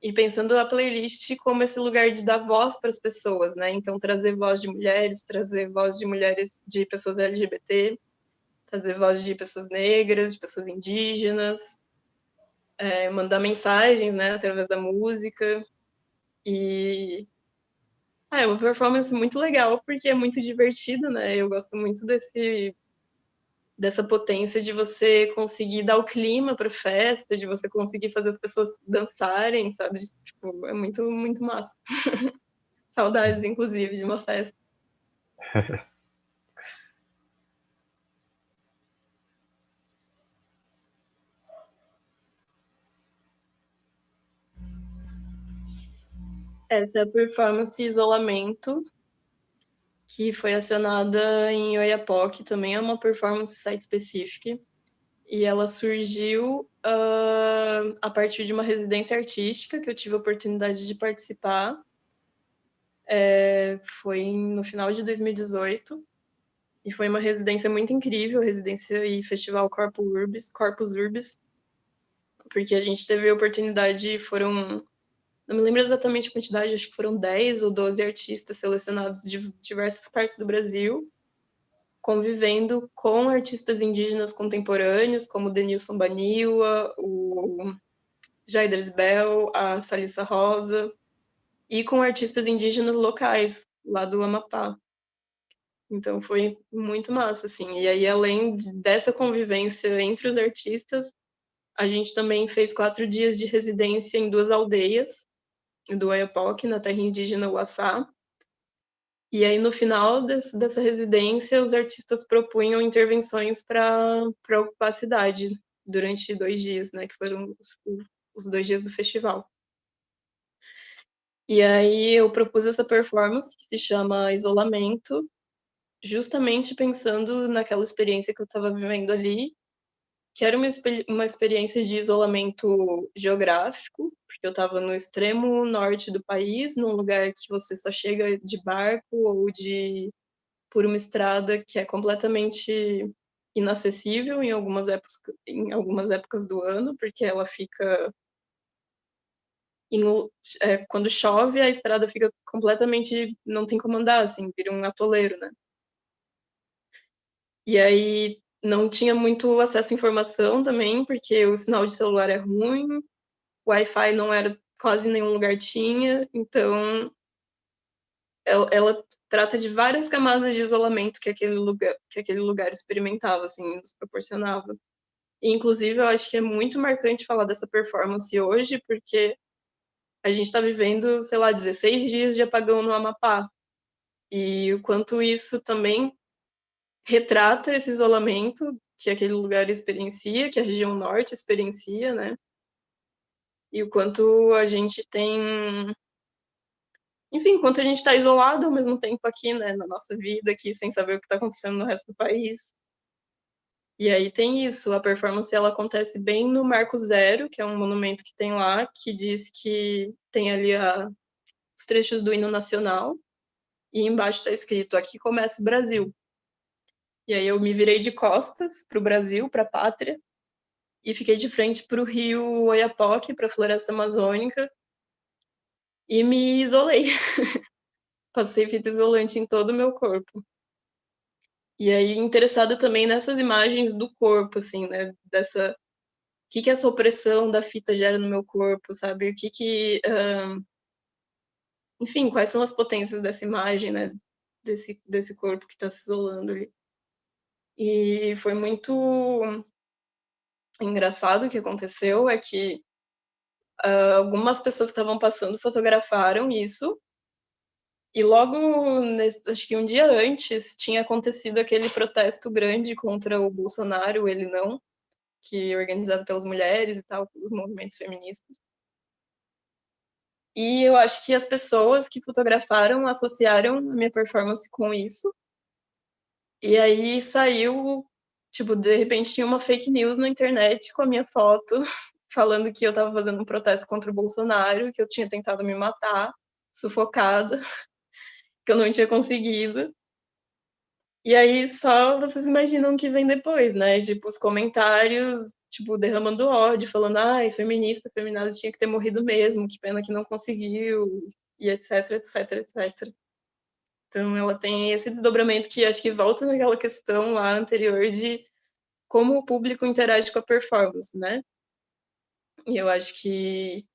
E pensando a playlist como esse lugar de dar voz para as pessoas, né? Então, trazer voz de mulheres, trazer voz de mulheres, de pessoas LGBT, trazer voz de pessoas negras, de pessoas indígenas, mandar mensagens, né, através da música. E é uma performance muito legal, porque é muito divertido, né? Eu gosto muito dessa potência de você conseguir dar o clima para festa, de você conseguir fazer as pessoas dançarem, sabe? Tipo, é muito, muito massa. Saudades, inclusive, de uma festa. Essa é a performance Isolamento, que foi acionada em Oiapoque, também é uma performance site-specific, e ela surgiu a partir de uma residência artística que eu tive a oportunidade de participar. Foi no final de 2018, e foi uma residência muito incrível, residência e festival Corpus Urbis, porque a gente teve a oportunidade, não me lembro exatamente a quantidade, acho que foram 10 ou 12 artistas selecionados de diversas partes do Brasil, convivendo com artistas indígenas contemporâneos, como o Denilson Baniwa, o Jaiders Bell, a Salissa Rosa, e com artistas indígenas locais, lá do Amapá. Então foi muito massa, assim. E aí, além dessa convivência entre os artistas, a gente também fez 4 dias de residência em 2 aldeias do Oiapoque, na terra indígena Uaçá. E aí, no final dessa residência, os artistas propunham intervenções para ocupar a cidade durante 2 dias, né, que foram os 2 dias do festival. E aí eu propus essa performance que se chama Isolamento, justamente pensando naquela experiência que eu estava vivendo ali, que era uma experiência de isolamento geográfico, porque eu estava no extremo norte do país, num lugar que você só chega de barco ou por uma estrada que é completamente inacessível em algumas épocas do ano, porque ela fica quando chove, a estrada fica completamente, não tem como andar, assim, vira um atoleiro, né? E aí não tinha muito acesso à informação também, porque o sinal de celular é ruim, o Wi-Fi não era, quase nenhum lugar tinha, então ela trata de várias camadas de isolamento que aquele lugar experimentava, assim, nos proporcionava. E, inclusive, eu acho que é muito marcante falar dessa performance hoje, porque a gente está vivendo, sei lá, 16 dias de apagão no Amapá. E o quanto isso também retrata esse isolamento que aquele lugar experiencia, que a região norte experiencia, né? E o quanto a gente tem. Enfim, quanto a gente está isolado ao mesmo tempo aqui, né, na nossa vida, aqui, sem saber o que está acontecendo no resto do país. E aí tem isso, a performance ela acontece bem no Marco Zero, que é um monumento que tem lá, que diz que tem ali os trechos do hino nacional, e embaixo está escrito: aqui começa o Brasil. E aí eu me virei de costas para o Brasil, para a pátria, e fiquei de frente para o rio Oiapoque, para a floresta amazônica, e me isolei. Passei fita isolante em todo o meu corpo. E aí, interessada também nessas imagens do corpo, assim, né? O que essa opressão da fita gera no meu corpo, sabe? Enfim, quais são as potências dessa imagem, né? Desse corpo que está se isolando ali. E foi muito engraçado o que aconteceu, é que algumas pessoas que estavam passando fotografaram isso, e logo, acho que um dia antes, tinha acontecido aquele protesto grande contra o Bolsonaro, ele não, que é organizado pelas mulheres e tal, pelos movimentos feministas. E eu acho que as pessoas que fotografaram associaram a minha performance com isso. E aí saiu, tipo, de repente tinha uma fake news na internet com a minha foto, falando que eu estava fazendo um protesto contra o Bolsonaro, que eu tinha tentado me matar, sufocada, que eu não tinha conseguido. E aí só vocês imaginam o que vem depois, né? Tipo, os comentários, tipo, derramando ódio, falando, ai, feminista, feminazi tinha que ter morrido mesmo, que pena que não conseguiu, e etc, etc, etc. Então ela tem esse desdobramento que acho que volta naquela questão lá anterior de como o público interage com a performance, né? E eu acho que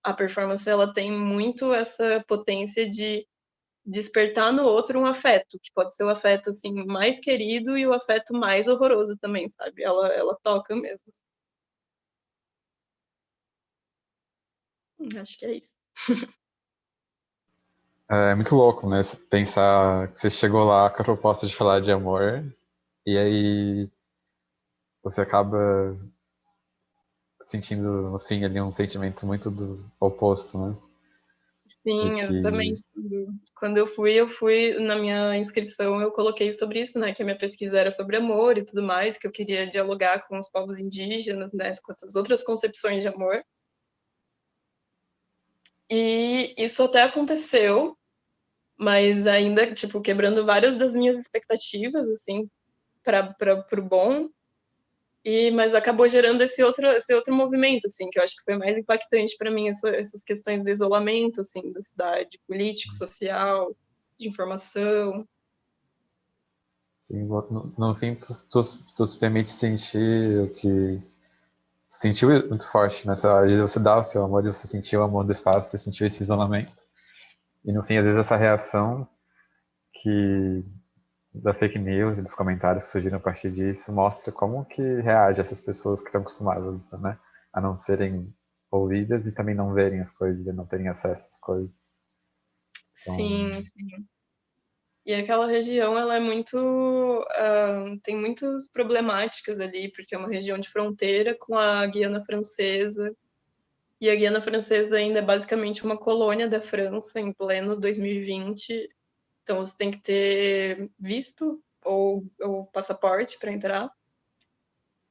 a performance ela tem muito essa potência de despertar no outro um afeto, que pode ser o afeto assim mais querido e o afeto mais horroroso também, sabe? Ela toca mesmo. Acho que é isso. É muito louco, né? Você pensar que você chegou lá com a proposta de falar de amor e aí você acaba sentindo no fim ali um sentimento muito do oposto, né? E Sim, que, exatamente. Quando eu fui na minha inscrição, eu coloquei sobre isso, né? Que a minha pesquisa era sobre amor e tudo mais, que eu queria dialogar com os povos indígenas, né? Com essas outras concepções de amor. E isso até aconteceu, mas ainda, tipo, quebrando várias das minhas expectativas, assim, para o bom. Mas acabou gerando esse outro movimento, assim, que eu acho que foi mais impactante para mim, essas questões do isolamento, assim, da cidade, político, social, de informação. assim, no fim, tu se permite sentir o que tu sentiu muito forte nessa hora de você dar o seu amor, de você sentir o amor do espaço, você sentiu esse isolamento. E no fim, às vezes, essa reação que da fake news e dos comentários que surgiram a partir disso mostra como que reage essas pessoas que estão acostumadas, né, a não serem ouvidas e também não verem as coisas e não terem acesso às coisas. Então, Sim, sim. E aquela região, ela é muito, tem muitas problemáticas ali, porque é uma região de fronteira com a Guiana Francesa, e a Guiana Francesa ainda é basicamente uma colônia da França em pleno 2020, então você tem que ter visto ou passaporte para entrar,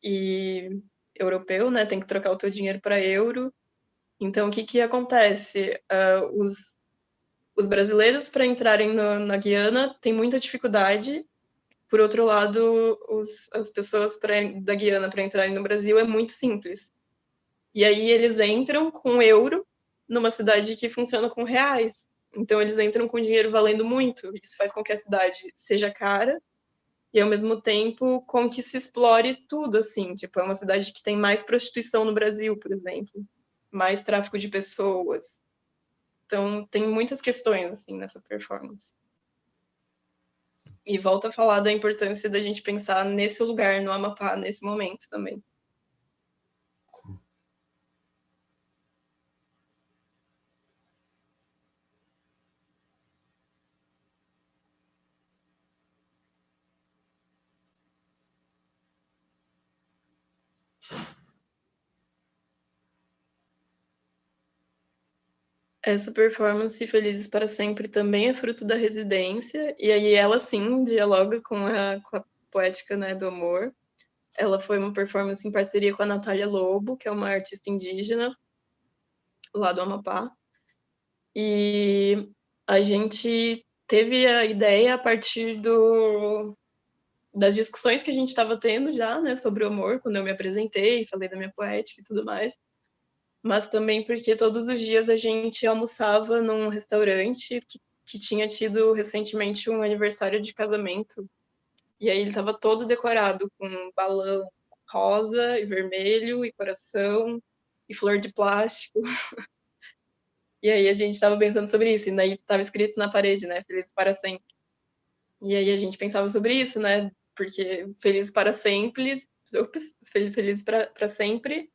e europeu, né, tem que trocar o teu dinheiro para euro. Então, o que que acontece? Os brasileiros, para entrarem na Guiana, têm muita dificuldade. Por outro lado, as pessoas da Guiana para entrarem no Brasil é muito simples. E aí eles entram com euro numa cidade que funciona com reais. Então eles entram com dinheiro valendo muito. Isso faz com que a cidade seja cara e ao mesmo tempo com que se explore tudo assim. Tipo, é uma cidade que tem mais prostituição no Brasil, por exemplo, mais tráfico de pessoas. Então tem muitas questões assim nessa performance. E volta a falar da importância da gente pensar nesse lugar, no Amapá, nesse momento também. Essa performance, Felizes para Sempre, também é fruto da residência, e aí ela sim dialoga com a poética, né, do amor. Ela foi uma performance em parceria com a Natália Lobo, que é uma artista indígena lá do Amapá. E a gente teve a ideia a partir das discussões que a gente estava tendo já, né, sobre o amor, quando eu me apresentei, falei da minha poética e tudo mais. Mas também porque todos os dias a gente almoçava num restaurante que tinha tido recentemente um aniversário de casamento. E aí ele estava todo decorado com balão rosa e vermelho e coração e flor de plástico. E aí a gente estava pensando sobre isso, e daí estava escrito na parede, né? Felizes para sempre. E aí a gente pensava sobre isso, né? Porque felizes para sempre, ups, felizes para sempre,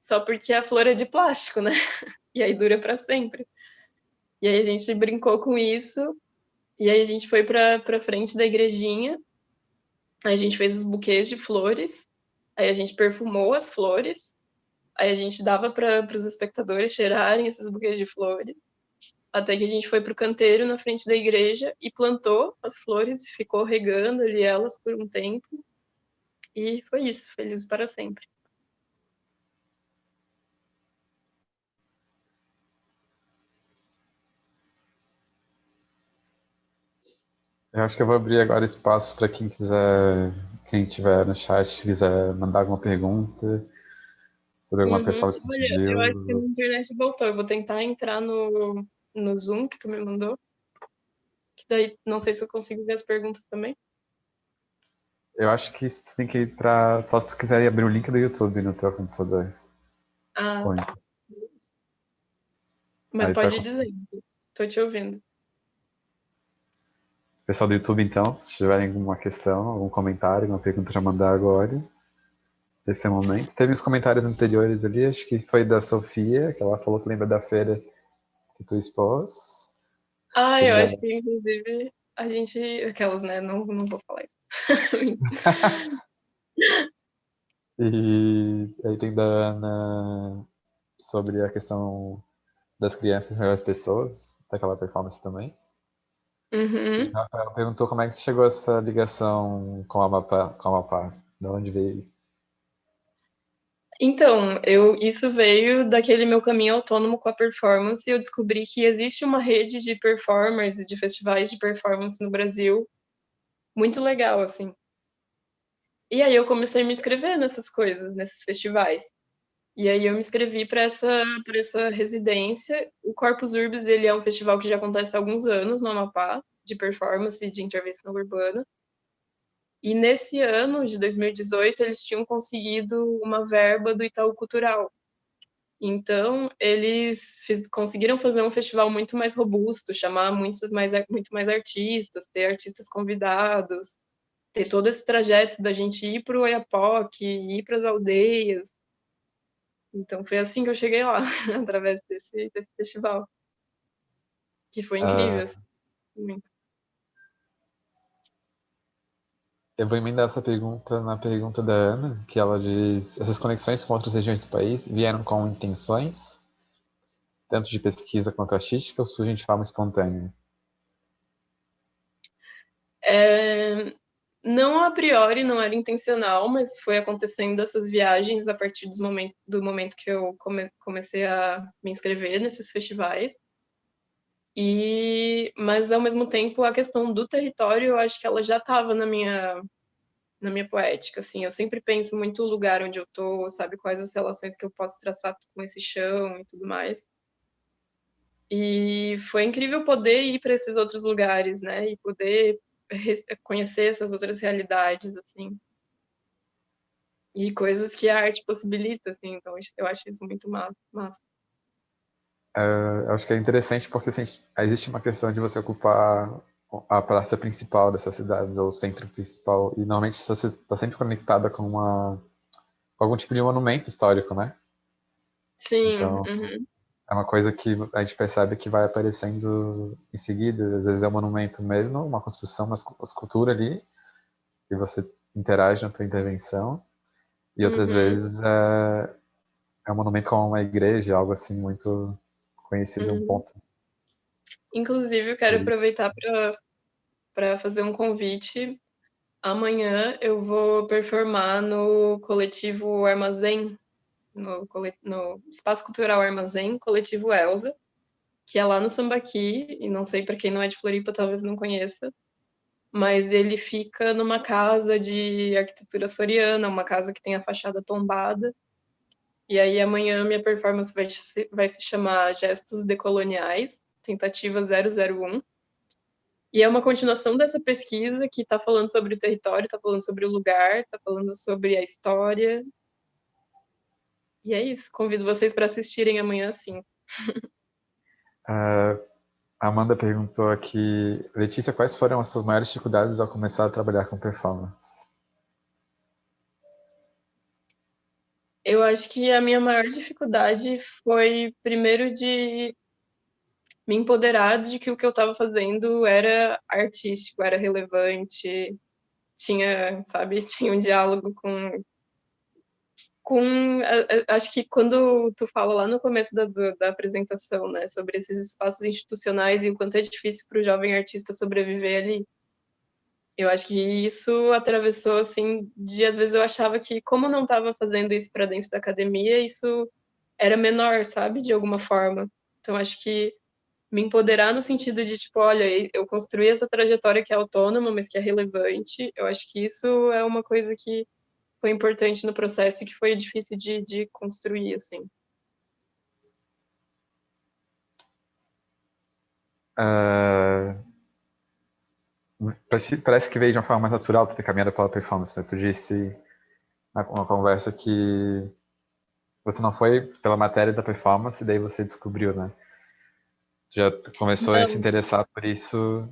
só porque a flor é de plástico, né? E aí dura para sempre. E aí a gente brincou com isso, e aí a gente foi para frente da igrejinha, aí a gente fez os buquês de flores, aí a gente perfumou as flores, aí a gente dava para os espectadores cheirarem esses buquês de flores, até que a gente foi para o canteiro na frente da igreja e plantou as flores, ficou regando ali elas por um tempo, e foi isso, felizes para sempre. eu acho que eu vou abrir agora espaço para quem quiser, quem tiver no chat, quiser mandar alguma pergunta sobre alguma Uhum. performance que a gente Olha, eu acho que a viu. minha internet voltou. Eu vou tentar entrar no Zoom que tu me mandou, que daí não sei se eu consigo ver as perguntas também. Eu acho que tu tem que ir para. Só se tu quiser abrir o link do YouTube no teu computador. Ah, Ou tá. Mas aí tu vai pode dizer, conseguir. tô te ouvindo. Pessoal do YouTube, então, se tiverem alguma questão, algum comentário, alguma pergunta para mandar agora, nesse momento. Teve uns comentários anteriores ali, acho que foi da Sofia, que ela falou que lembra da feira que tu expôs. Ah, Tem eu da... acho que inclusive a gente. Aquelas, né? Não vou falar isso. E aí tem da Ana sobre a questão das crianças e das pessoas, daquela performance também. E Uhum. ela perguntou como é que chegou essa ligação com a Amapá, de onde veio isso? Então, isso veio daquele meu caminho autônomo com a performance. Eu descobri que existe uma rede de performers e de festivais de performance no Brasil muito legal, assim. E aí eu comecei a me inscrever nessas coisas, nesses festivais. E aí eu me inscrevi para essa residência. O Corpus Urbis, ele é um festival que já acontece há alguns anos no Amapá, de performance e de intervenção urbana. E nesse ano de 2018 eles tinham conseguido uma verba do Itaú Cultural. Então, eles conseguiram fazer um festival muito mais robusto, chamar muito mais artistas, ter artistas convidados, ter todo esse trajeto da gente ir para o Oiapoque, ir para as aldeias. Então, foi assim que eu cheguei lá, através desse festival, que foi incrível, assim, muito. Eu vou emendar essa pergunta na pergunta da Ana, que ela diz: essas conexões com outras regiões do país vieram com intenções, tanto de pesquisa quanto artística, ou surgem de forma espontânea? Não a priori, não era intencional, mas foi acontecendo essas viagens a partir do momento que eu comecei a me inscrever nesses festivais. Mas ao mesmo tempo a questão do território, eu acho que ela já estava na minha poética, assim. Eu sempre penso muito o lugar onde eu tô, sabe, quais as relações que eu posso traçar com esse chão e tudo mais. E foi incrível poder ir para esses outros lugares, né? E poder conhecer essas outras realidades, assim. E coisas que a arte possibilita, assim. Então eu acho isso muito massa. Eu acho que é interessante porque existe uma questão de você ocupar a praça principal dessas cidades, ou o centro principal, e normalmente você está sempre conectada com algum tipo de monumento histórico, né? Sim, Então, uhum, é uma coisa que a gente percebe que vai aparecendo em seguida. Às vezes é um monumento mesmo, uma construção, uma escultura ali, e você interage na tua intervenção. E outras uhum, vezes é um monumento como uma igreja, algo assim muito conhecido, um uhum. ponto. Inclusive, eu quero E, aproveitar para fazer um convite. Amanhã eu vou performar no coletivo Armazém, no Espaço Cultural Armazém, coletivo Elza, que é lá no Sambaqui, e não sei para quem não é de Floripa, talvez não conheça, mas ele fica numa casa de arquitetura soriana, uma casa que tem a fachada tombada. E aí amanhã minha performance vai se chamar Gestos Decoloniais, tentativa 001. E é uma continuação dessa pesquisa que está falando sobre o território, está falando sobre o lugar, está falando sobre a história. E é isso. Convido vocês para assistirem amanhã, sim. a Amanda perguntou aqui: Letícia, quais foram as suas maiores dificuldades ao começar a trabalhar com performance? Eu acho que a minha maior dificuldade foi, primeiro, de me empoderar de que o que eu estava fazendo era artístico, era relevante, tinha, sabe, tinha um diálogo acho que quando tu fala lá no começo da apresentação, né, sobre esses espaços institucionais e o quanto é difícil para o jovem artista sobreviver ali, eu acho que isso atravessou, assim, de às vezes eu achava que, como não estava fazendo isso para dentro da academia, isso era menor, sabe, de alguma forma. Então, acho que me empoderar no sentido de, tipo, olha, eu construí essa trajetória que é autônoma, mas que é relevante, eu acho que isso é uma coisa que foi importante no processo e que foi difícil de construir, assim. Uh, parece que veio de uma forma mais natural tu ter caminhado pela performance, né? Tu disse uma conversa que você não foi pela matéria da performance, e daí você descobriu, né? Tu já começou a se Não, interessar por isso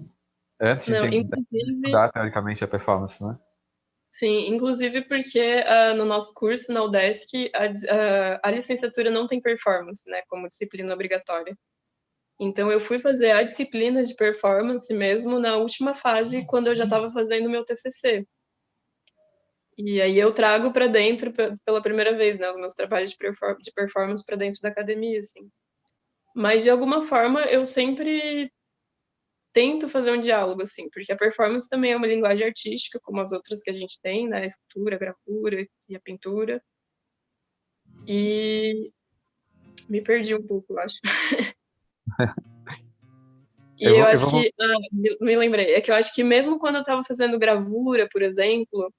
antes não, de inclusive, estudar, teoricamente, a performance, né? sim, inclusive porque no nosso curso, na UDESC, a licenciatura não tem performance, né, como disciplina obrigatória. Então, eu fui fazer a disciplina de performance mesmo na última fase, quando eu já estava fazendo meu TCC. E aí eu trago para dentro, pela primeira vez, né, os meus trabalhos de performance para dentro da academia, assim. Mas, de alguma forma, eu sempre tento fazer um diálogo, assim, porque a performance também é uma linguagem artística, como as outras que a gente tem, né, a escultura, a gravura e a pintura. E me perdi um pouco, eu acho. E eu Eu acho vou que, me lembrei, é que eu acho que mesmo quando eu estava fazendo gravura, por exemplo,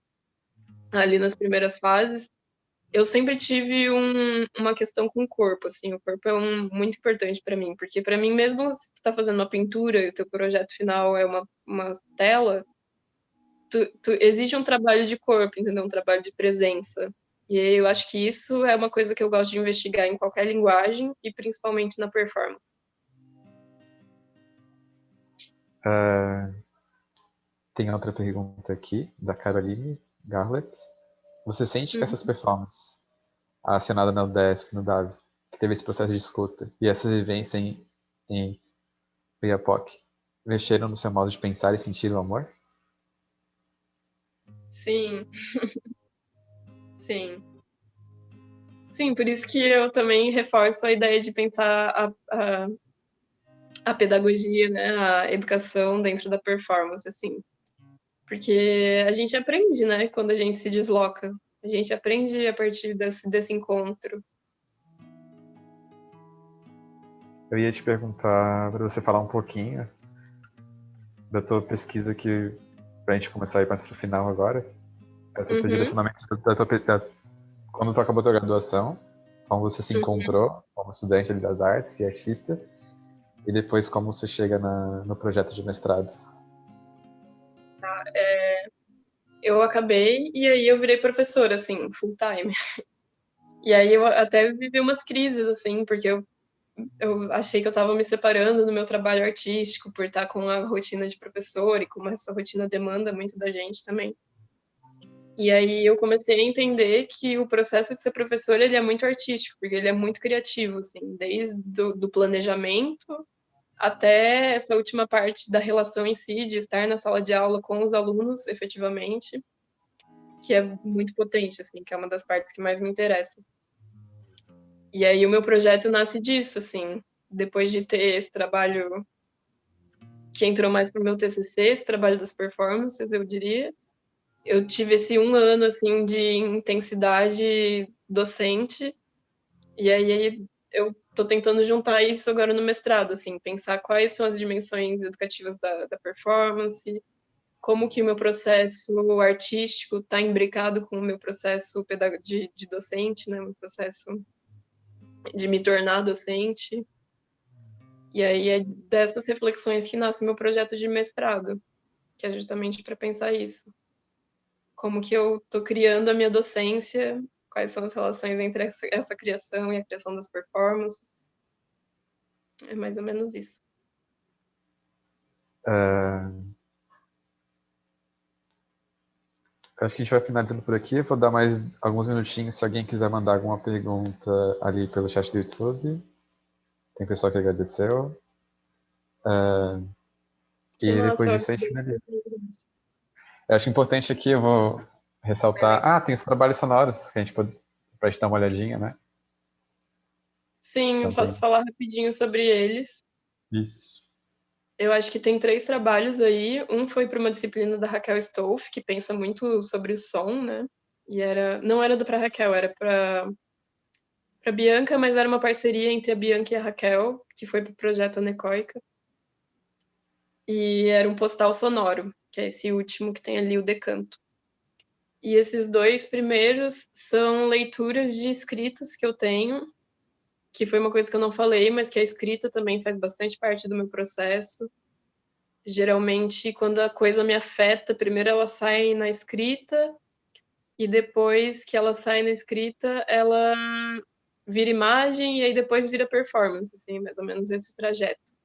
ali nas primeiras fases, eu sempre tive uma questão com o corpo, assim, o corpo é muito importante para mim, porque para mim, mesmo se tu tá fazendo uma pintura e o teu projeto final é uma tela, tu exige um trabalho de corpo, entendeu? Um trabalho de presença. E eu acho que isso é uma coisa que eu gosto de investigar em qualquer linguagem e principalmente na performance. Tem outra pergunta aqui, da Caroline Garlett. Você sente que essas performances, a acionada no Desk, no DAV, que teve esse processo de escuta, e essa vivência em Oiapoque, mexeram no seu modo de pensar e sentir o amor? Sim, sim. Sim, por isso que eu também reforço a ideia de pensar a pedagogia, né, a educação dentro da performance, assim. Porque a gente aprende, né, quando a gente se desloca. A gente aprende a partir desse encontro. Eu ia te perguntar para você falar um pouquinho da tua pesquisa que, para a gente começar a ir mais para o final agora, esse teu direcionamento quando tu acabou a tua graduação, como você se encontrou como estudante das artes e artista, e depois como você chega no projeto de mestrado. Eu acabei e aí eu virei professora, assim, full time. E aí eu até vivi umas crises, assim, porque eu achei que eu estava me separando do meu trabalho artístico por estar com a rotina de professor e como essa rotina demanda muito da gente também. E aí eu comecei a entender que o processo de ser professor ele é muito artístico, porque ele é muito criativo, assim, desde do planejamento até essa última parte da relação em si, de estar na sala de aula com os alunos, efetivamente, que é muito potente, assim, que é uma das partes que mais me interessa. E aí o meu projeto nasce disso, assim, depois de ter esse trabalho que entrou mais pro meu TCC, esse trabalho das performances, eu diria. Eu tive esse 1 ano, assim, de intensidade docente, e aí eu tô tentando juntar isso agora no mestrado, assim, pensar quais são as dimensões educativas da performance, como que o meu processo artístico está imbricado com o meu processo de docente, né, o meu processo de me tornar docente. E aí é dessas reflexões que nasce meu projeto de mestrado, que é justamente para pensar isso. Como que eu estou criando a minha docência, quais são as relações entre essa criação e a criação das performances. É mais ou menos isso. Acho que a gente vai finalizando por aqui. Vou dar mais alguns minutinhos se alguém quiser mandar alguma pergunta ali pelo chat do YouTube. Tem pessoal que agradeceu. Que E massa, depois eu disso a gente agradeço. finaliza. Eu acho importante aqui, eu vou ressaltar. Tem os trabalhos sonoros, que a gente pode, pra gente dar uma olhadinha, né? Sim, eu Então posso tem falar rapidinho sobre eles. isso. Eu acho que tem 3 trabalhos aí. Um foi para uma disciplina da Raquel Stolf, que pensa muito sobre o som, né? E não era para Raquel, era para Bianca, mas era uma parceria entre a Bianca e a Raquel, que foi para o projeto Anecoica. E era um postal sonoro, que é esse último que tem ali o decanto. E esses 2 primeiros são leituras de escritos que eu tenho, que foi uma coisa que eu não falei, mas que a escrita também faz bastante parte do meu processo. Geralmente, quando a coisa me afeta, primeiro ela sai na escrita, e depois que ela sai na escrita, ela vira imagem, e aí depois vira performance, assim, mais ou menos esse trajeto.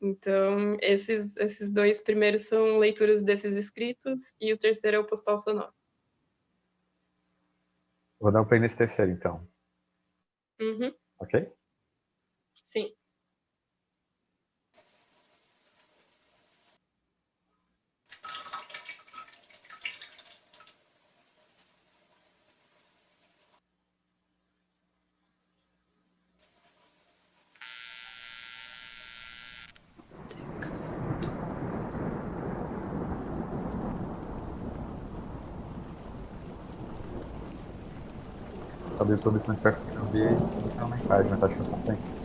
Então, esses 2 primeiros são leituras desses escritos, e o terceiro é o postal sonoro. Vou dar um play nesse terceiro, então. Uhum, Ok? sim. Só do YouTube, se não tiver conseguindo ouvir, você deixa uma mensagem, mas acho que eu só tenho.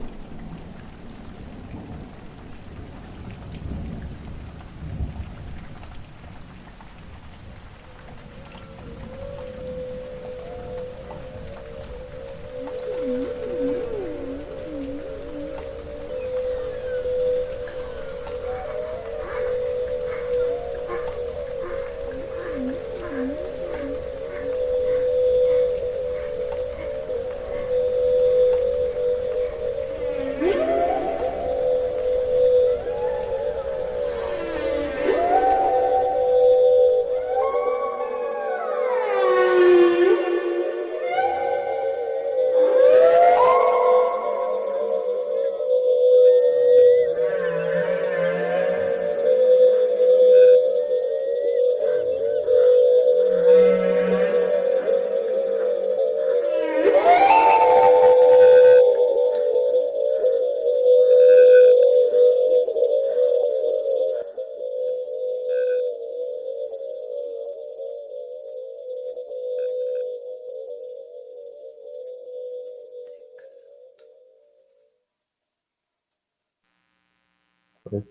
Você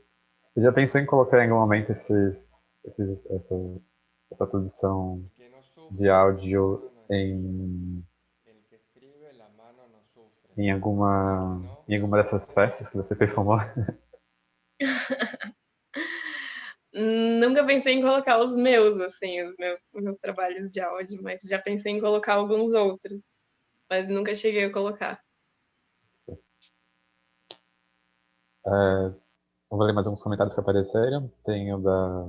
já pensou em colocar em algum momento essa produção de áudio em alguma dessas festas que você performou? Nunca pensei em colocar os meus, assim, os meus trabalhos de áudio, mas já pensei em colocar alguns outros, mas nunca cheguei a colocar. Eu vou ler mais alguns comentários que apareceram. Tem o da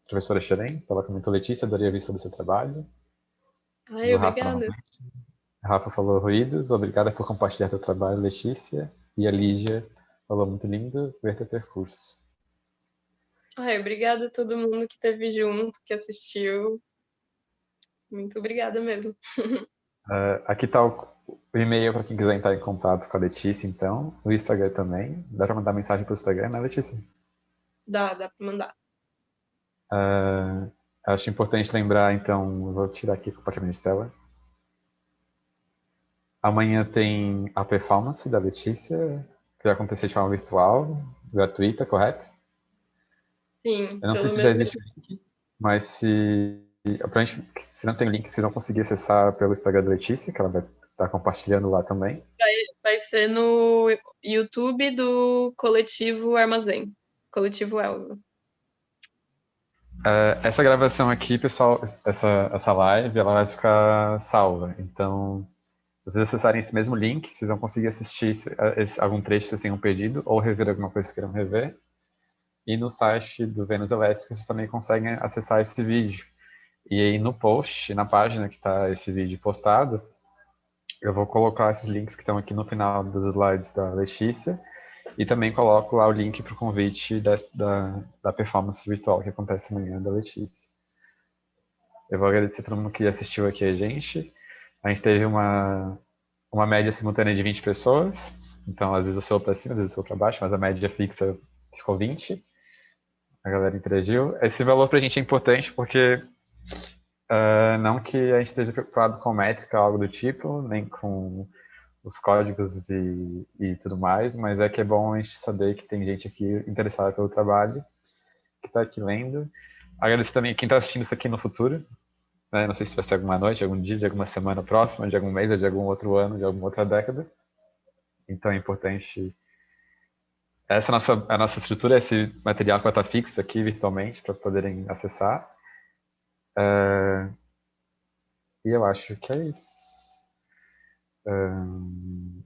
professora Xeren, ela comentou: Letícia, adorei ouvir sobre o seu trabalho. Ai, Do Rafa obrigada. novamente. Rafa falou: ruídos, obrigada por compartilhar teu trabalho, Letícia. E a Lígia falou: muito lindo ver teu percurso. Ai, obrigada a todo mundo que esteve junto, que assistiu. Muito obrigada mesmo. Aqui está o e-mail para quem quiser entrar em contato com a Letícia, então. O Instagram também. Dá para mandar mensagem para o Instagram, né, Letícia? Dá pra mandar. Acho importante lembrar, então, vou tirar aqui o compartilhamento de tela. Amanhã tem a performance da Letícia, que vai acontecer de forma virtual, gratuita, correto? Sim, Eu não sei pelo se já mesmo. existe o link, mas se não tem link, vocês vão conseguir acessar pelo Instagram da Letícia, que ela vai estar compartilhando lá também. Vai ser no YouTube do Coletivo Armazém. Coletivo Elza. Essa gravação aqui, pessoal, essa live, ela vai ficar salva. Então, se vocês acessarem esse mesmo link, vocês vão conseguir assistir algum trecho que vocês tenham perdido ou rever alguma coisa que queiram rever. E no site do Vênus Elétrica, vocês também conseguem acessar esse vídeo. E aí no post, na página que está esse vídeo postado, eu vou colocar esses links que estão aqui no final dos slides da Letícia e também coloco lá o link para o convite da performance virtual que acontece amanhã da Letícia. Eu vou agradecer a todo mundo que assistiu aqui a gente. A gente teve uma média simultânea de 20 pessoas, então às vezes eu sou para cima, às vezes eu sou para baixo, mas a média fixa ficou 20. A galera interagiu. Esse valor para a gente é importante porque não que a gente esteja preocupado com métrica, algo do tipo, nem com os códigos e tudo mais, mas é que é bom a gente saber que tem gente aqui interessada pelo trabalho, que está aqui lendo. Agradecer também quem está assistindo isso aqui no futuro, né? Não sei se vai ser alguma noite, algum dia, de alguma semana próxima, de algum mês, ou de algum outro ano, de alguma outra década. Então é importante. A nossa estrutura, esse material que vai estar fixo aqui virtualmente para poderem acessar. E eu acho que é isso.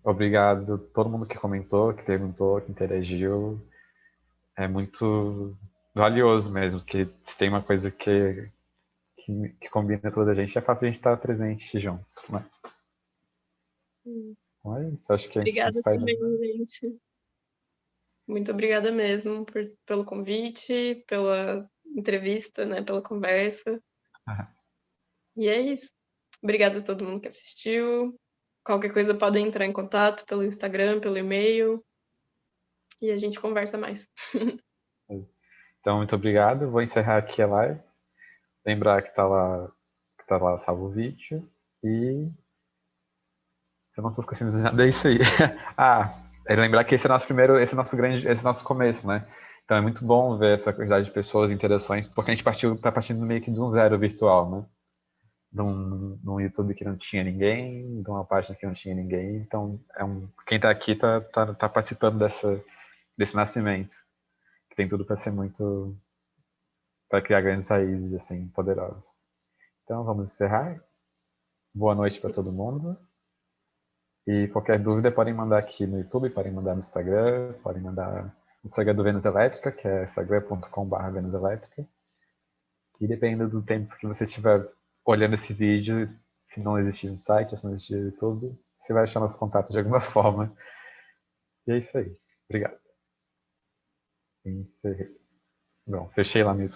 Obrigado a todo mundo que comentou, que perguntou, que interagiu. É muito valioso mesmo, que se tem uma coisa que combina toda a gente, é fácil a gente estar presente juntos, né? Então é isso, acho que a gente se Obrigada despede também, agora. gente. Muito obrigada mesmo pelo convite, pela entrevista, né, pela conversa. E é isso. Obrigada a todo mundo que assistiu. Qualquer coisa podem entrar em contato pelo Instagram, pelo e-mail e a gente conversa mais. Então, muito obrigado. Vou encerrar aqui a live. Lembrar que tá lá salvo o vídeo. E se eu não estou esquecendo de nada, é isso aí. Lembrar que esse é nosso primeiro, esse é nosso começo, né? Então é muito bom ver essa quantidade de pessoas, interações, porque a gente tá partindo meio que de um zero virtual, né? Num YouTube que não tinha ninguém, de uma página que não tinha ninguém. Então, quem está aqui tá participando desse nascimento, que tem tudo para ser muito, para criar grandes raízes assim poderosas. Então, vamos encerrar. Boa noite para todo mundo. E qualquer dúvida podem mandar aqui no YouTube, podem mandar no Instagram, podem mandar no Instagram do Vênus Elétrica, que é instagram.com/Vênus Elétrica. E dependendo do tempo que você estiver olhando esse vídeo, se não existir no site, se não existir no YouTube, você vai achar nosso contato de alguma forma. E é isso aí. Obrigado. Encerrei. Bom, fechei lá no YouTube.